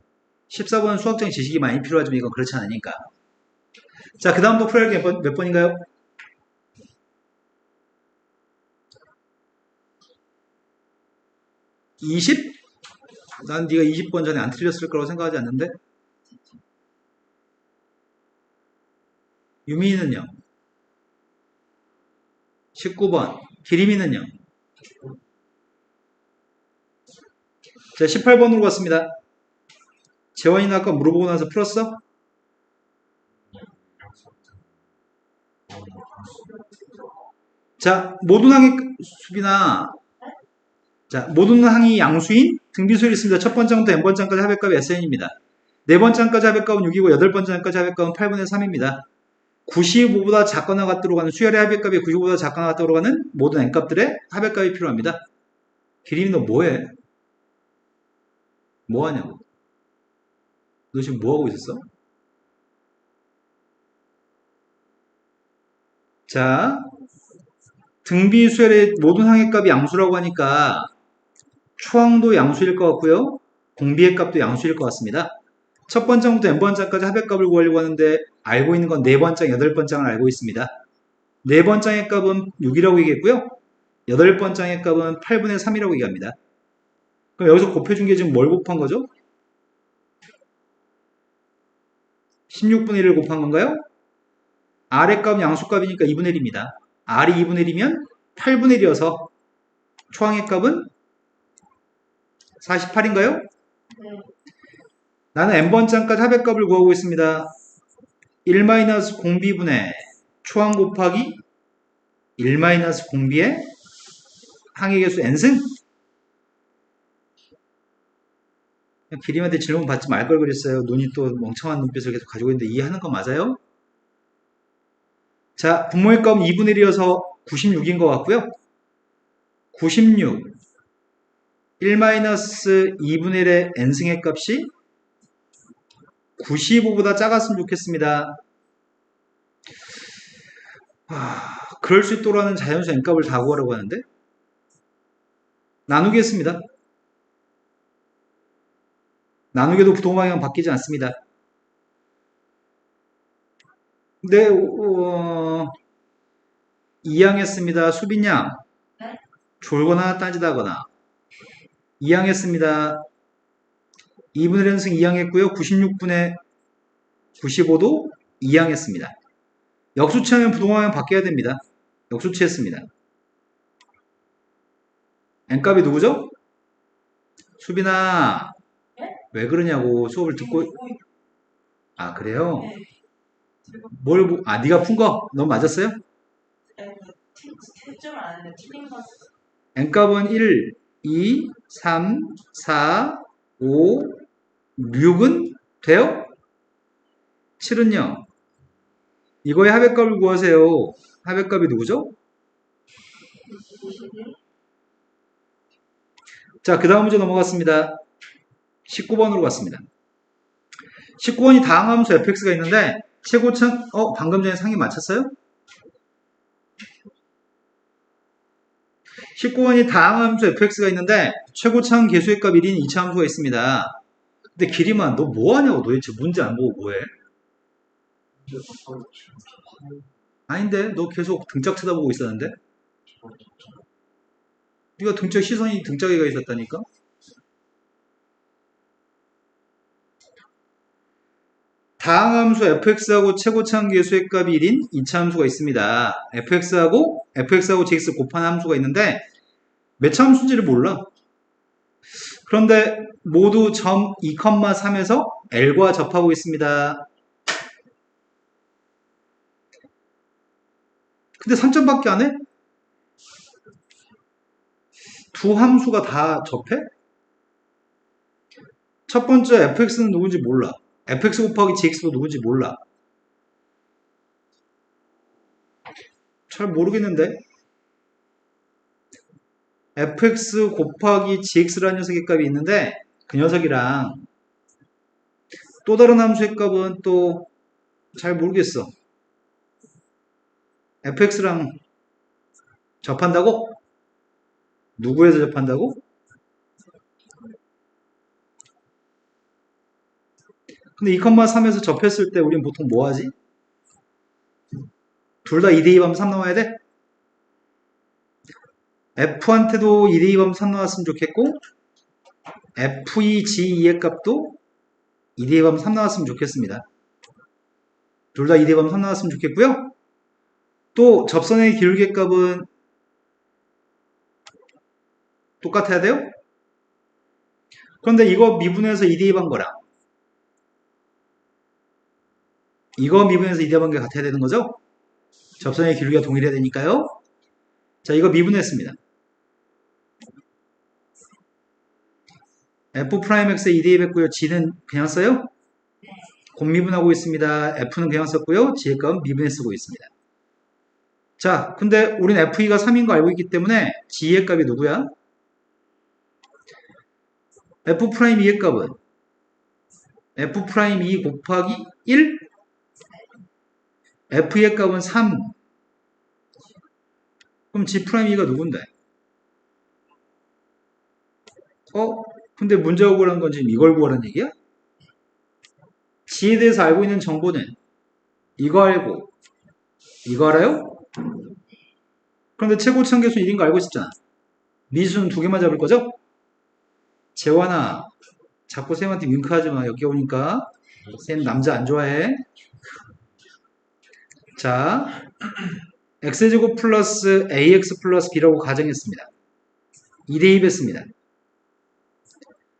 14번은 수학적인 지식이 많이 필요하지만 이건 그렇지 않으니까. 자, 그 다음도 풀어야 할 게 몇 번인가요? 20? 난 네가 20번 전에 안 틀렸을 거라고 생각하지 않는데? 유미는요? 19번. 기림이는요? 자, 18번으로 갔습니다. 재원이는 아까 물어보고 나서 풀었어? 자, 모든 항의 수비나 자, 모든 항이 양수인 등비수열이 있습니다. 첫 번째부터 n번째까지 합의값이 SN입니다. 네 번째까지 합의값은 6이고 여덟 번째까지 합의값은 8분의 3입니다. 95보다 작거나 같도록 하는 수열의 합의값이 95보다 작거나 같도록 하는 모든 n값들의 합의값이 필요합니다. 기림이 너 뭐해? 뭐하냐고? 너 지금 뭐하고 있었어? 자, 등비수열의 모든 항의 값이 양수라고 하니까 초항도 양수일 것 같고요. 공비의 값도 양수일 것 같습니다. 첫 번장부터 n번장까지 합의값을 구하려고 하는데 알고 있는 건 4번장, 8번장을 알고 있습니다. 4번장의 값은 6이라고 얘기했고요. 8번장의 값은 8분의 3이라고 얘기합니다. 그럼 여기서 곱해준 게 지금 뭘 곱한 거죠? 16분의 1을 곱한 건가요? R의 값은 양수값이니까 2분의 1입니다. R이 2분의 1이면 8분의 1이어서 초항의 값은 48인가요? 네. 나는 n번장까지 합의값을 구하고 있습니다. 1-공비분의 초항 곱하기 1-공비의 항의 개수 n승? 기림한테 질문 받지 말 걸 그랬어요. 눈이 또 멍청한 눈빛을 계속 가지고 있는데 이해하는 거 맞아요? 자, 분모의 값은 2분의 1이어서 96인 것 같고요. 96 1-2분의 1의 n승의 값이 95보다 작았으면 좋겠습니다. 그럴 수 있도록 하는 자연수 n값을 다 구하라고 하는데 나누겠습니다. 나누게도 부동 방향은 바뀌지 않습니다. 근데 이항했습니다. 수빈 양. 네? 졸거나 따지다거나. 이항했습니다. 2분의 1승 이항했고요. 96분의 95도 이항했습니다. 역수치하면 부동하면 바뀌어야 됩니다. 역수치했습니다. n값이 누구죠? 수빈아, 네? 왜 그러냐고 수업을 듣고. 뭐, 아, 그래요? 네. 제가 네가 푼 거? 너 맞았어요? 채점을 안 했는데 틀린 거 n값은 1, 2, 3, 4, 5, 6은 돼요? 7은요? 이거의 합의값을 구하세요. 합의값이 누구죠? 21? 자, 그 다음 문제 넘어갔습니다. 19번으로 갔습니다. 19번이 다항함수 fx가 있는데 최고참, 방금 전에 상이 맞췄어요? 19번이 다항함수 fx가 있는데 최고참 계수의 값 1인 2차 함수가 있습니다. 근데 기리만 너 뭐하냐고 도대체 문제 안 보고 뭐해? 아닌데 너 계속 등짝 쳐다보고 있었는데? 네가 등짝 시선이 등짝에 가 있었다니까? 다항함수 fx하고 최고참 계수의 값이 1인 2차 함수가 있습니다. fx하고 gx 곱한 함수가 있는데 몇 차 함수인지를 몰라. 그런데 모두 점 2,3에서 L과 접하고 있습니다. 근데 3점밖에 안 해? 두 함수가 다 접해? 첫 번째 fx는 누군지 몰라. fx 곱하기 gx도 누군지 몰라. 잘 모르겠는데? fx 곱하기 gx라는 녀석의 값이 있는데 그 녀석이랑 또 다른 함수의 값은 또 잘 모르겠어. fx랑 접한다고? 누구에서 접한다고? 근데 2,3에서 접했을 때 우린 보통 뭐 하지? 둘 다 2대2하면 3 나와야 돼? f한테도 2대2하면 3 나왔으면 좋겠고 f2g2의 값도 2대2하면 3 나왔으면 좋겠습니다. 둘 다 2대2하면 3 나왔으면 좋겠고요. 또 접선의 기울기 값은 똑같아야 돼요? 그런데 이거 미분해서 2대2한 거랑 이거 미분해서 2대2한 게 같아야 되는 거죠? 접선의 기울기가 동일해야 되니까요. 자, 이거 미분했습니다. f'x에 2대2 했고요. g는 그냥 써요? 곱미분하고 있습니다. f는 그냥 썼고요. g의 값은 미분해 쓰고 있습니다. 자, 근데 우린 f2가 3인 거 알고 있기 때문에 g의 값이 누구야? f'2의 값은 f'2 곱하기 1? f의 값은 3. 그럼 g'2가 누군데? 근데 문제가 구하는 건 지금 이걸 구하라는 얘기야? g에 대해서 알고 있는 정보는 이거 알고 이거 알아요? 그런데 최고참 계수는 1인 거 알고 있었잖아. 미수는 두 개만 잡을 거죠? 재환아, 자꾸 쌤한테 윙크하지 마. 여기 오니까 쌤 남자 안 좋아해. 자, x제곱 플러스 ax 플러스 b라고 가정했습니다. 2대2 했습니다.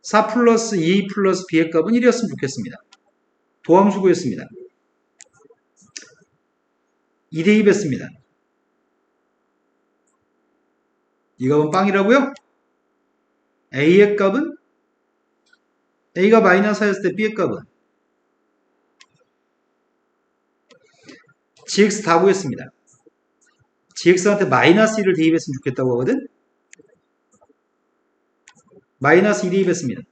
4 플러스 2a 플러스 b의 값은 1이었으면 좋겠습니다. 도함수 구했습니다. 2대2 했습니다. 이 값은 빵이라고요? a의 값은 a가 마이너스 4였을 때 b의 값은 gx 다 구했습니다. gx한테 마이너스 1을 대입했으면 좋겠다고 하거든? 마이너스 2 대입했습니다.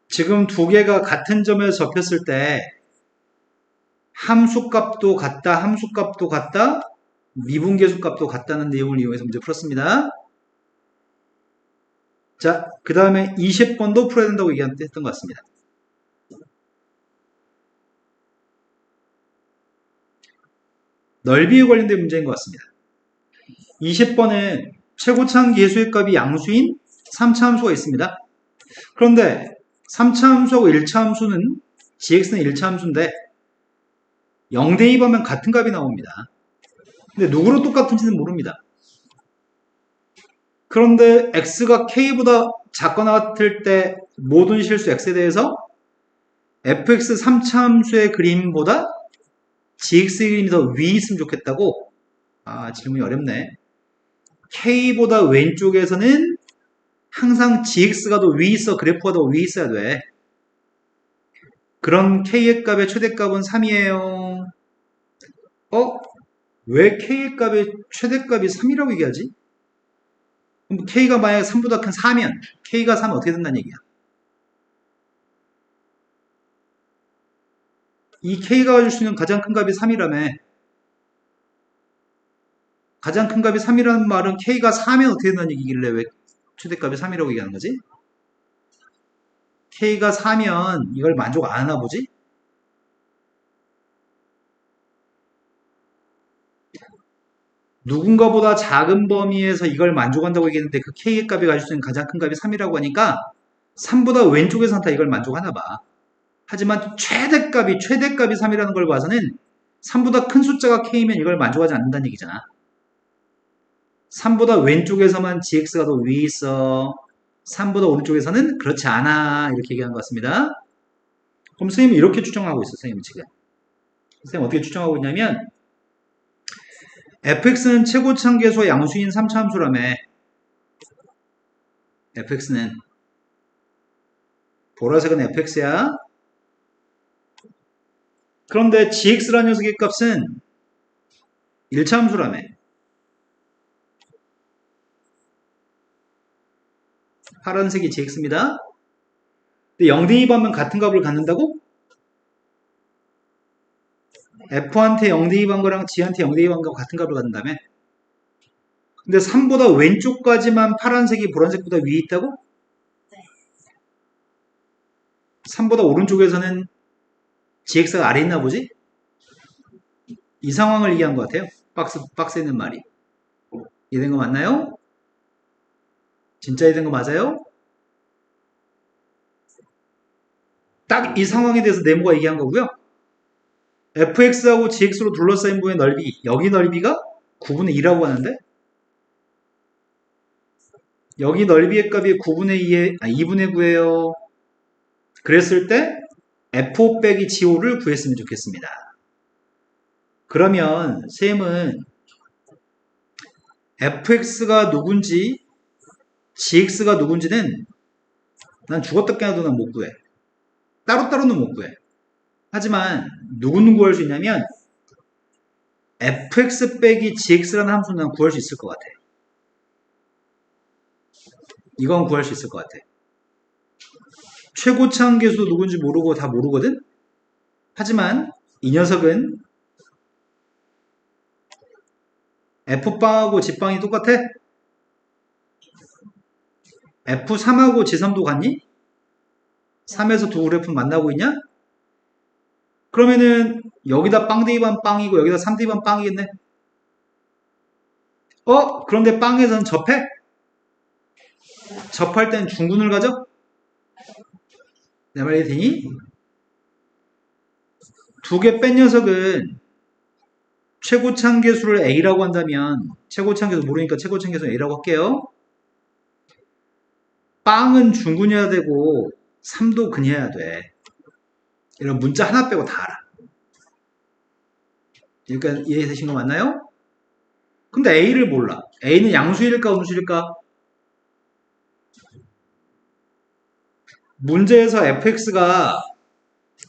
지금 두 개가 같은 점에서 접혔을 때 함수값도 같다, 함수값도 같다, 미분계수값도 같다는 내용을 이용해서 문제 풀었습니다. 자, 그 다음에 20번도 풀어야 된다고 얘기했던 것 같습니다. 넓이에 관련된 문제인 것 같습니다. 20번은 최고창 계수의 값이 양수인 3차 함수가 있습니다. 그런데 3차 함수하고 1차 함수는 gx는 1차 함수인데 0 대입하면 같은 값이 나옵니다. 근데 누구로 똑같은지는 모릅니다. 그런데 x가 k보다 작거나 같을 때 모든 실수 x에 대해서 fx 3차 함수의 그림보다 gx의 그림이 더 위에 있으면 좋겠다고. 아, 질문이 어렵네. k보다 왼쪽에서는 항상 gx가 더 위에 있어. 그래프가 더 위에 있어야 돼. 그런 k의 값의 최대값은 3이에요. 왜 k의 값의 최대값이 3이라고 얘기하지? 그럼 k가 만약에 3보다 큰 4면 k가 3은 어떻게 된다는 얘기야? 이 k가 가질 수 있는 가장 큰 값이 3이라며. 가장 큰 값이 3이라는 말은 k가 4면 어떻게 된다는 얘기길래 왜 최대값이 3이라고 얘기하는 거지? k가 4면 이걸 만족 안 하나 보지? 누군가보다 작은 범위에서 이걸 만족한다고 얘기했는데 그 k의 값이 가질 수 있는 가장 큰 값이 3이라고 하니까 3보다 왼쪽에서는 다 이걸 만족하나 봐. 하지만 최대값이 3이라는 걸 봐서는 3보다 큰 숫자가 k면 이걸 만족하지 않는다는 얘기잖아. 3보다 왼쪽에서만 gx가 더 위에 있어. 3보다 오른쪽에서는 그렇지 않아. 이렇게 얘기하는 것 같습니다. 그럼 선생님이 이렇게 추정하고 있어. 선생님은 지금. 선생님 어떻게 추정하고 있냐면 fx는 최고창계수와 양수인 3차 함수라며. fx는 보라색은 fx야. 그런데 gx라는 녀석의 값은 1차 함수라며. 파란색이 gx입니다. 근데 0 대입하면 같은 값을 갖는다고? f한테 0 대입한 거랑 g한테 0 대입한 거 같은 값을 갖는다며? 근데 3보다 왼쪽까지만 파란색이 보라색보다 위에 있다고? 3보다 오른쪽에서는 gx가 아래에 있나 보지? 이 상황을 얘기한 것 같아요. 박스에 있는 말이. 이해된 거 맞나요? 진짜 이해된 거 맞아요? 딱 이 상황에 대해서 네모가 얘기한 거고요. fx하고 gx로 둘러싸인 부분의 넓이, 여기 넓이가 9분의 2라고 하는데 여기 넓이의 값이 2분의 9예요. 그랬을 때 f5 빼기 g5를 구했으면 좋겠습니다. 그러면 쌤은 fx가 누군지 gx가 누군지는 난 죽었다 깨어도 난 못 구해. 따로따로는 못 구해. 하지만 누구는 구할 수 있냐면 fx 빼기 gx라는 함수는 난 구할 수 있을 것 같아. 이건 구할 수 있을 것 같아. 최고차항 계수도 누군지 모르고 다 모르거든? 하지만 이 녀석은 F빵하고 G빵이 똑같아? F3하고 G3도 같니? 3에서 두 그래프 만나고 있냐? 그러면은 여기다 빵 대입한 빵이고 여기다 3 대입한 빵이겠네? 그런데 빵에서는 접해? 접할 땐 중군을 가져? 내 말이 되니? 두 개 뺀 녀석은 최고차항계수를 A라고 한다면 최고차항계수 모르니까 최고차항계수는 A라고 할게요. 빵은 중군이어야 되고 3도 근이어야 돼. 이런 문자 하나 빼고 다 알아. 그러니까 이해되신 거 맞나요? 근데 A를 몰라. A는 양수일까 음수일까? 문제에서 fx가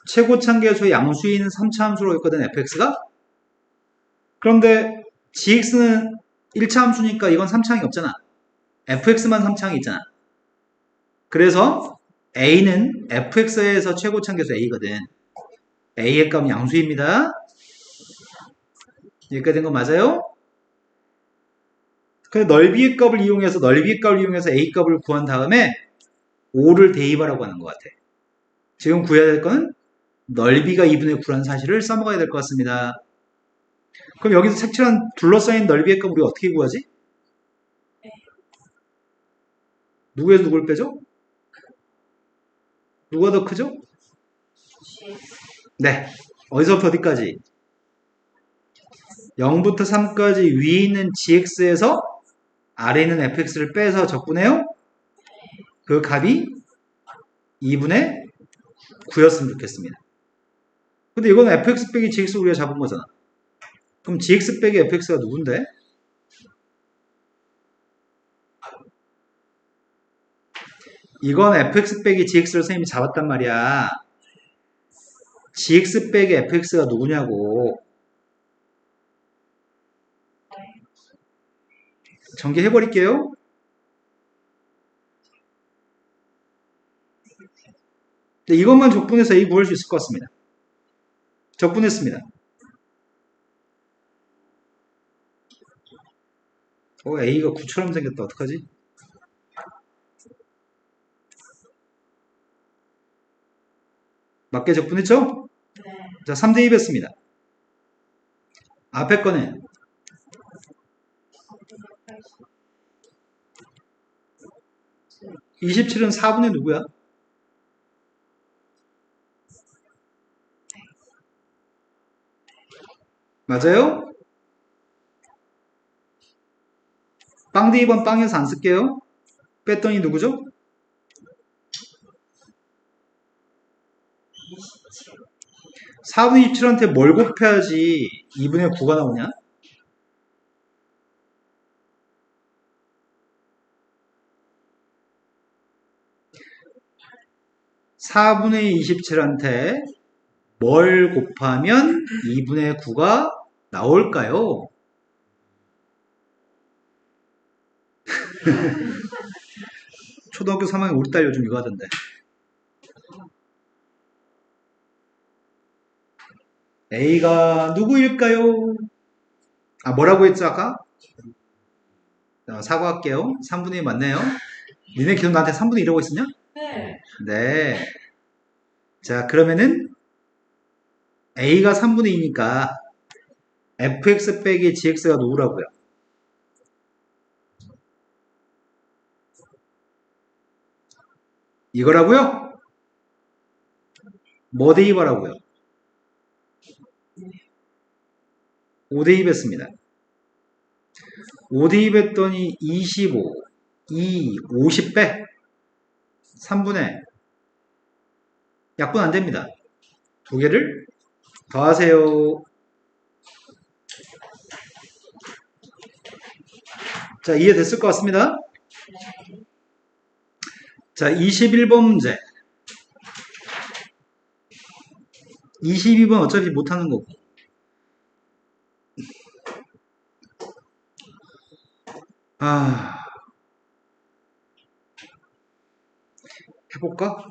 최고차항계수의 양수인 3차 함수로 했거든, fx가? 그런데 gx는 1차 함수니까 이건 3차항이 없잖아. fx만 3차항이 있잖아. 그래서 a는 fx에서 최고차항계수 a거든. a의 값은 양수입니다. 여기까지 된 거 맞아요? 근데 넓이의 값을 이용해서 A 값을 구한 다음에 5를 대입하라고 하는 것 같아. 지금 구해야 될 거는 넓이가 2분의 9라는 사실을 써먹어야 될 것 같습니다. 그럼 여기서 색칠한 둘러싸인 넓이의 값 우리 어떻게 구하지? 누구에서 누굴 빼죠? 누가 더 크죠? 네. 어디서부터 어디까지? 0부터 3까지 위에 있는 gx에서 아래에 있는 fx를 빼서 적분해요. 그 값이 2분의 9였으면 좋겠습니다. 근데 이건 fx 빼기 gx 우리가 잡은 거잖아. 그럼 gx 빼기 fx가 누군데? 이건 fx 빼기 gx를 선생님이 잡았단 말이야. gx 빼기 fx가 누구냐고. 전개해버릴게요. 이것만 적분해서 A 구할 수 있을 것 같습니다. 적분했습니다. A가 9처럼 생겼다. 어떡하지? 맞게 적분했죠? 네. 자, 3 대입했습니다. 앞에 거는 27은 4분의 누구야? 맞아요? 빵 대입은 빵에서 안 쓸게요. 뺐더니 누구죠? 4분의 27한테 뭘 곱해야지 2분의 9가 나오냐? (4분의 27한테) 뭘 곱하면 2분의 9가 나올까요? 초등학교 3학년 우리 딸 요즘 이거 하던데. A가 누구일까요? 아, 뭐라고 했죠, 아까? 사과할게요. 3분의 1 맞네요. 니네 계속 나한테 3분의 1이라고 했었냐? 네. 네. 자, 그러면은 A가 3분의 2니까 fx 빼기 gx가 누구라고요? 이거라고요? 뭐 대입하라고요? 5 대입했습니다. 5 대입했더니 25, 2, 50 빼. 3분의 약분 안 됩니다. 두 개를 더하세요. 자, 이해됐을 것 같습니다. 자, 21번 문제. 22번 어차피 못하는 거고. 해볼까?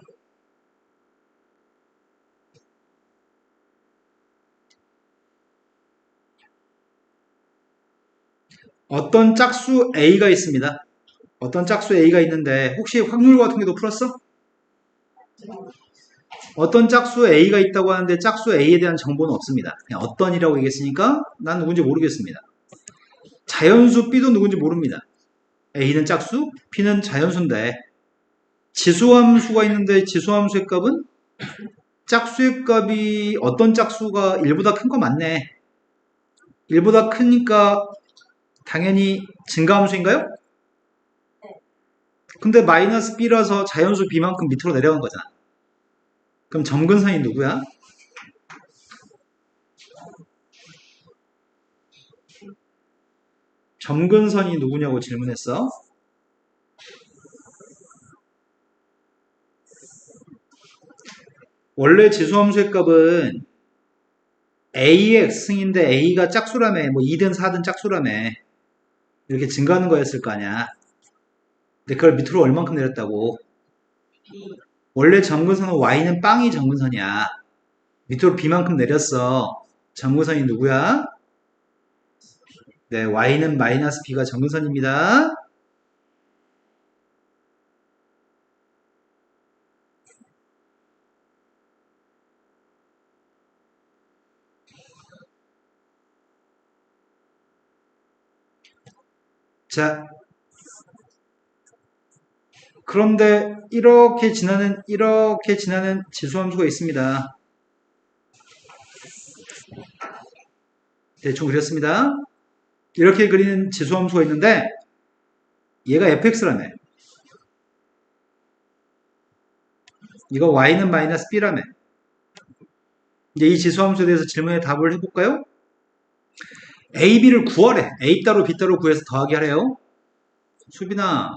어떤 짝수 A가 있습니다. 어떤 짝수 A가 있는데 혹시 확률 같은 게도 풀었어? 어떤 짝수 A가 있다고 하는데 짝수 A에 대한 정보는 없습니다. 그냥 어떤이라고 얘기했으니까 난 누군지 모르겠습니다. 자연수 B도 누군지 모릅니다. A는 짝수, B는 자연수인데 지수함수가 있는데 지수함수의 값은 짝수의 값이 어떤 짝수가 1보다 큰 거 맞네. 1보다 크니까 당연히 증가함수인가요? 근데 마이너스 B라서 자연수 B만큼 밑으로 내려간 거잖아. 그럼 점근선이 누구야? 점근선이 누구냐고 질문했어. 원래 지수함수의 값은 A의 x승인데 A가 짝수라며 뭐 2든 4든 짝수라며 이렇게 증가하는 거였을 거 아니야. 근데 그걸 밑으로 얼만큼 내렸다고? 원래 점근선은 y는 빵이 점근선이야. 밑으로 b만큼 내렸어. 점근선이 누구야? 네, y는 마이너스 b가 정근선입니다. 자, 그런데 이렇게 지나는 지수함수가 있습니다. 대충 그렸습니다. 이렇게 그리는 지수함수가 있는데 얘가 fx라며. 이거 y는 마이너스 b라며. 이제 이 지수함수에 대해서 질문에 답을 해볼까요? a, b를 구하래. a 따로 b 따로 구해서 더하기 하래요. 수빈아,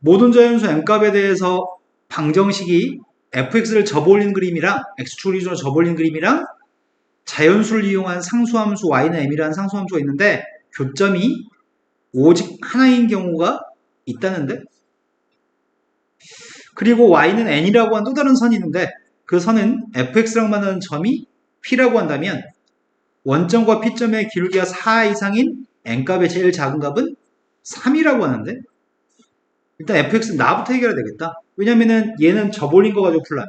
모든 자연수 n값에 대해서 방정식이 fx를 접어올린 그림이랑 x축을 기준으로 접어올린 그림이랑 자연수를 이용한 상수함수 y는 m이라는 상수함수가 있는데 교점이 오직 하나인 경우가 있다는데, 그리고 y는 n이라고 한 또 다른 선이 있는데 그 선은 fx랑 만나는 점이 p라고 한다면 원점과 p점의 기울기가 4 이상인 n값의 제일 작은 값은 3이라고 하는데, 일단 fx는 나부터 해결해야 되겠다. 왜냐면은 얘는 접올린 거 가지고 풀라며.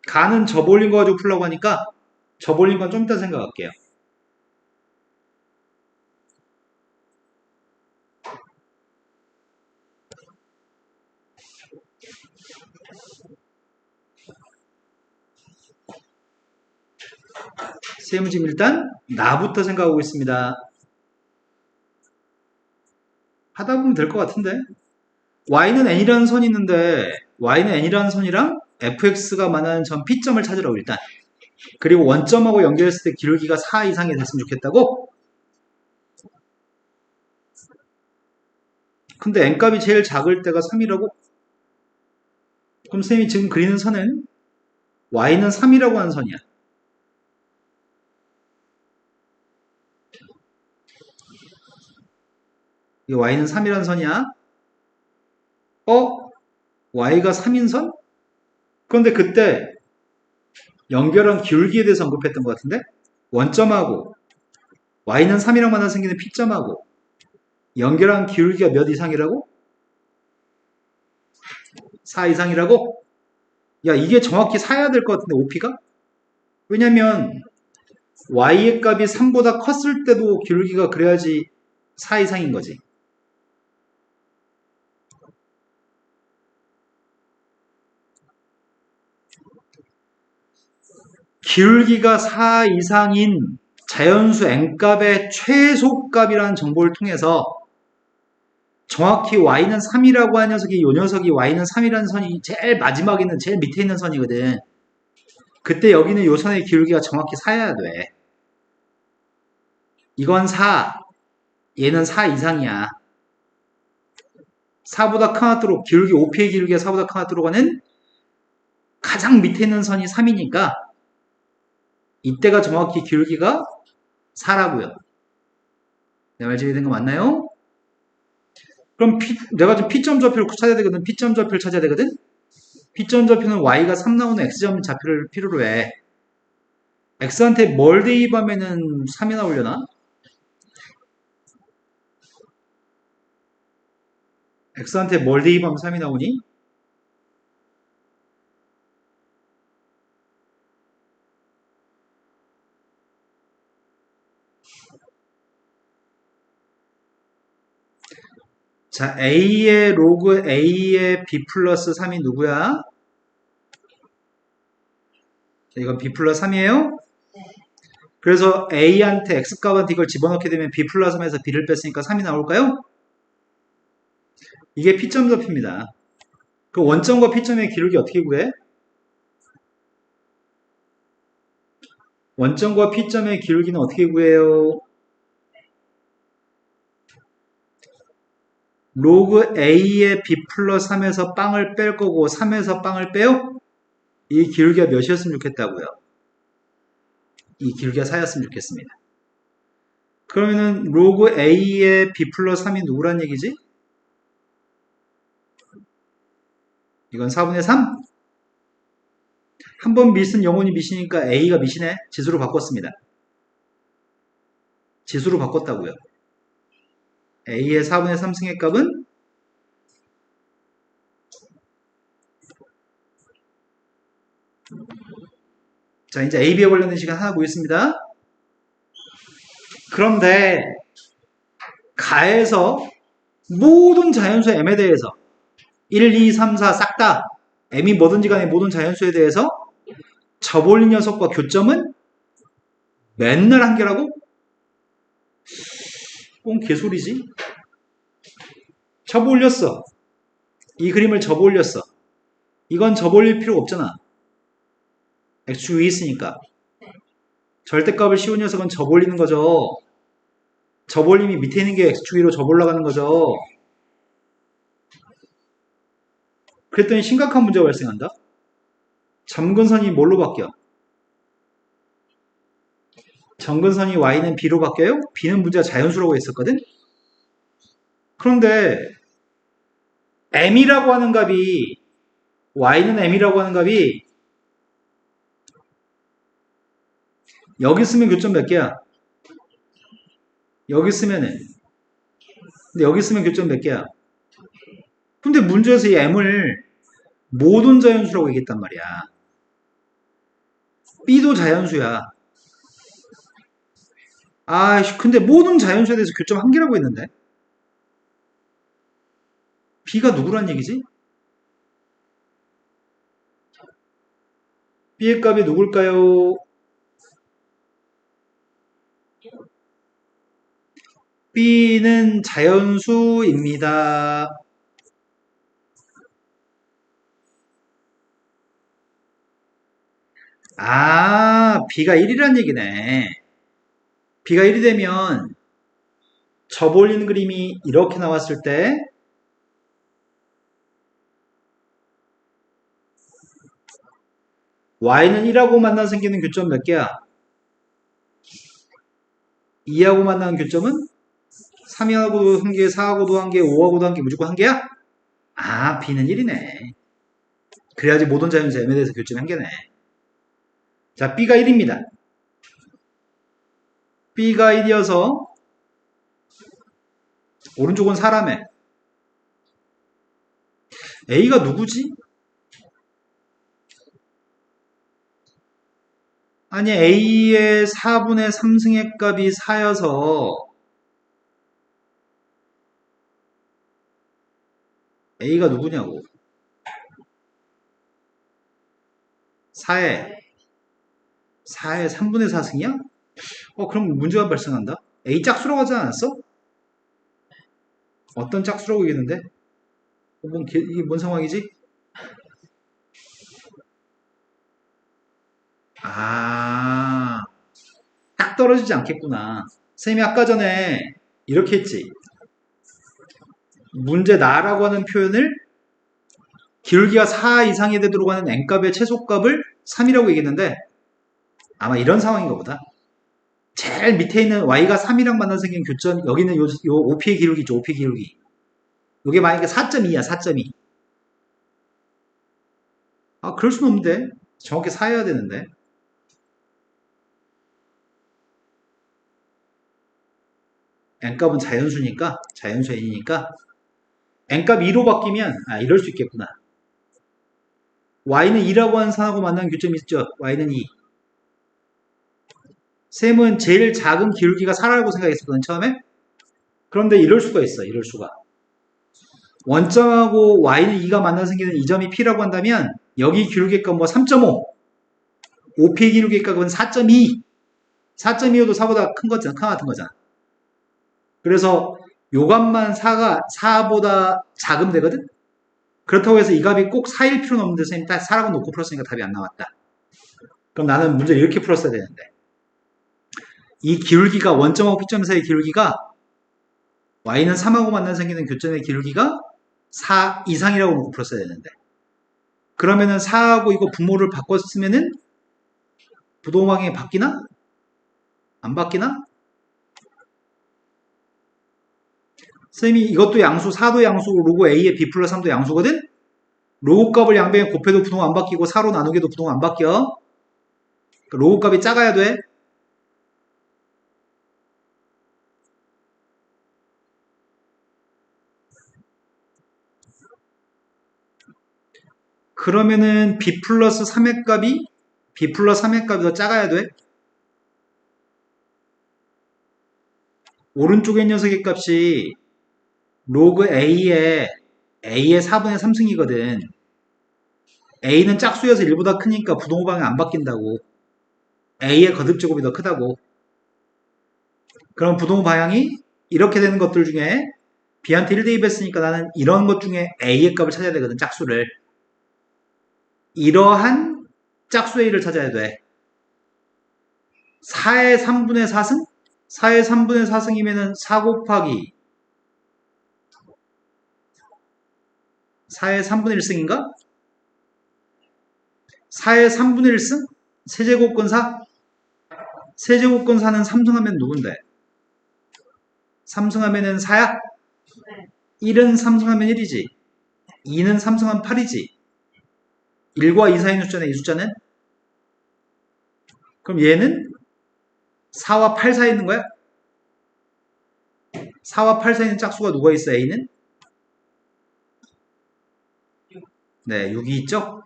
가는 접올린 거 가지고 풀라고 하니까 접올린 건 좀 이따 생각할게요. 세무집 일단 나부터 생각하고 있습니다. 하다 보면 될 것 같은데. y는 n이라는 선이 있는데 y는 n이라는 선이랑 fx가 만나는 점 p점을 찾으라고 일단. 그리고 원점하고 연결했을 때 기울기가 4 이상이 됐으면 좋겠다고? 근데 n값이 제일 작을 때가 3이라고? 그럼 쌤이 지금 그리는 선은 y는 3이라고 하는 선이야. 이 y는 3이라는 선이야. y가 3인 선? 그런데 그때 연결한 기울기에 대해서 언급했던 것 같은데? 원점하고 y는 3이랑 만나 생기는 p점하고 연결한 기울기가 몇 이상이라고? 4 이상이라고? 야, 이게 정확히 4야 될 것 같은데 5p가? 왜냐면 y의 값이 3보다 컸을 때도 기울기가 그래야지 4 이상인 거지. 기울기가 4 이상인 자연수 n값의 최소값이라는 정보를 통해서 정확히 y는 3이라고 한 녀석이 이 녀석이 y는 3이라는 선이 제일 마지막에 있는 제일 밑에 있는 선이거든. 그때 여기는 이 선의 기울기가 정확히 4여야 돼. 이건 4, 얘는 4 이상이야. 4보다 크나도록 기울기 5p의 기울기가 4보다 크나도록 하는 가장 밑에 있는 선이 3이니까 이때가 정확히 기울기가 4라고요. 내 말 이해된 거 맞나요? 그럼 내가 지금 P점 좌표를 찾아야 되거든. P점 좌표를 찾아야 되거든. P점 좌표는 Y가 3 나오는 X점 좌표를 필요로 해. X한테 뭘 대입하면은 3이 나오려나? X한테 뭘 대입하면 3이 나오니? 자, A의 로그 A의 B 플러스 3이 누구야? 자, 이건 B 플러스 3이에요? 그래서 A한테 X값한테 이걸 집어넣게 되면 B 플러스 3에서 B를 뺐으니까 3이 나올까요? 이게 P점 좌표입니다. 그 원점과 P점의 기울기 어떻게 구해? 원점과 P점의 기울기는 어떻게 구해요? 로그 A의 B 플러스 3에서 빵을 뺄 거고 3에서 빵을 빼요? 이 기울기가 몇이었으면 좋겠다고요? 이 기울기가 4였으면 좋겠습니다. 그러면은 로그 A의 B 플러스 3이 누구란 얘기지? 이건 4분의 3? 한 번 밑은 영원히 밑이니까 A가 밑이네. 지수로 바꿨습니다. 지수로 바꿨다고요. A의 4분의 3승의 값은 자, 이제 AB에 관련된 시간 하나 보겠습니다. 그런데 가에서 모든 자연수 M에 대해서 1, 2, 3, 4 싹 다 M이 뭐든지 간에 모든 자연수에 대해서 접올린 녀석과 교점은 맨날 한 개라고? 뭔 개소리지? 접올렸어. 이 그림을 접올렸어. 이건 접올릴 필요 없잖아. X축 위에 있으니까. 절대값을 씌운 녀석은 접올리는 거죠. 접올림이 밑에 있는 게 X축 위로 접올라가는 거죠. 그랬더니 심각한 문제가 발생한다. 점근선이 뭘로 바뀌어? 점근선이 Y는 B로 바뀌어요? B는 문제가 자연수라고 했었거든? 그런데 M이라고 하는 값이 Y는 M이라고 하는 값이 여기 쓰면 교점 몇 개야? 여기 쓰면은 근데 여기 쓰면 교점 몇 개야? 근데 문제에서 이 M을 모든 자연수라고 얘기했단 말이야. B도 자연수야. 근데 모든 자연수에 대해서 교점 한 개라고 했는데 B가 누구란 얘기지? B의 값이 누굴까요? B는 자연수입니다. B가 1이란 얘기네. B가 1이 되면 접올리는 그림이 이렇게 나왔을 때 Y는 1하고 만나 생기는 교점 몇 개야? 2하고 만나는 교점은 3하고도 한 개, 4하고도 한 개, 5하고도 한 개, 무조건 한 개야? B는 1이네. 그래야지 모든 자연수 M에 대해서 교점이 한 개네. 자, B가 1입니다. B가 1이어서 오른쪽은 사람에 A가 누구지? 아니 A의 4분의 3승의 값이 4여서 A가 누구냐고. 4의 3분의 4승이야? 그럼 문제가 발생한다. A 짝수라고 하지 않았어? 어떤 짝수라고 얘기했는데? 이게 뭔 상황이지? 딱 떨어지지 않겠구나. 선생님이 아까 전에 이렇게 했지. 문제 나라고 하는 표현을 기울기가 4 이상이 되도록 하는 n값의 최소값을 3이라고 얘기했는데 아마 이런 상황인가 보다. 제일 밑에 있는 y가 3이랑 만나서 생긴 교점, 여기는 요 OP의 기울기죠. OP 기울기. 요게 만약에 4.2야. 4.2. 그럴 순 없는데. 정확히 4여야 되는데. n값은 자연수니까, 자연수 n이니까 n값 2로 바뀌면 이럴 수 있겠구나. y는 2라고 하는 산하고 만나는 교점이 있죠. y는 2. 쌤은 제일 작은 기울기가 4라고 생각했었거든, 처음에. 그런데 이럴 수가 있어, 이럴 수가. 원점하고 y는 2가 만나서 생기는 이 점이 p라고 한다면 여기 기울기 값 3.5, OP의 기울기 값은 4.2. 4.25도 4보다 큰 거잖아, 같은 거잖아. 그래서 요 값만 4보다 작으면 되거든? 그렇다고 해서 이 값이 꼭 4일 필요는 없는데 선생님 딱 4라고 놓고 풀었으니까 답이 안 나왔다. 그럼 나는 문제를 이렇게 풀었어야 되는데 이 기울기가 원점하고 P점 사이의 기울기가 y는 3하고 만나 생기는 교점의 기울기가 4 이상이라고 놓고 풀었어야 되는데 그러면은 4하고 이거 분모를 바꿨으면은 부동항이 바뀌나? 안 바뀌나? 선생님이 이것도 양수, 4도 양수고 로고 A의 B 플러스 3도 양수거든? 로고 값을 양변에 곱해도 부동항 안 바뀌고 4로 나누게도 부동항 안 바뀌어. 로고 값이 작아야 돼. 그러면은 b 플러스 3의 값이 더 작아야 돼? 오른쪽에 있는 녀석의 값이 로그 A의 4분의 3승이거든. A는 짝수여서 1보다 크니까 부동호 방향 안 바뀐다고. A의 거듭제곱이 더 크다고. 그럼 부동호 방향이 이렇게 되는 것들 중에 B한테 1대2했으니까 나는 이런 것 중에 A의 값을 찾아야 되거든, 짝수를. 이러한 짝수 A를 찾아야 돼. 4의 3분의 4승? 4의 3분의 4승이면은 4 곱하기 4의 3분의 1승인가? 4의 3분의 1승? 세제곱근사? 세제곱근사는 3승하면 누군데? 3승하면은 4야? 네. 1은 3승하면 1이지. 2는 3승하면 8이지. 1과 2 사이 숫자네, 이 숫자는? 그럼 얘는 4와 8 사이에 있는 거야? 4와 8 사이에 있는 짝수가 누가 있어, A는? 네, 6이 있죠?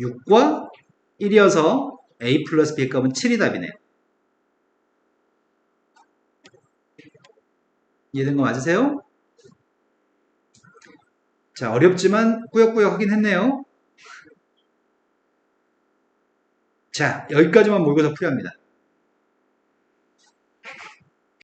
6과 1이어서 A 플러스 B의 값은 7이 답이네요. 이해된 거 맞으세요? 자, 어렵지만 꾸역꾸역 하긴 했네요. 자, 여기까지만 모의고사 풀이합니다.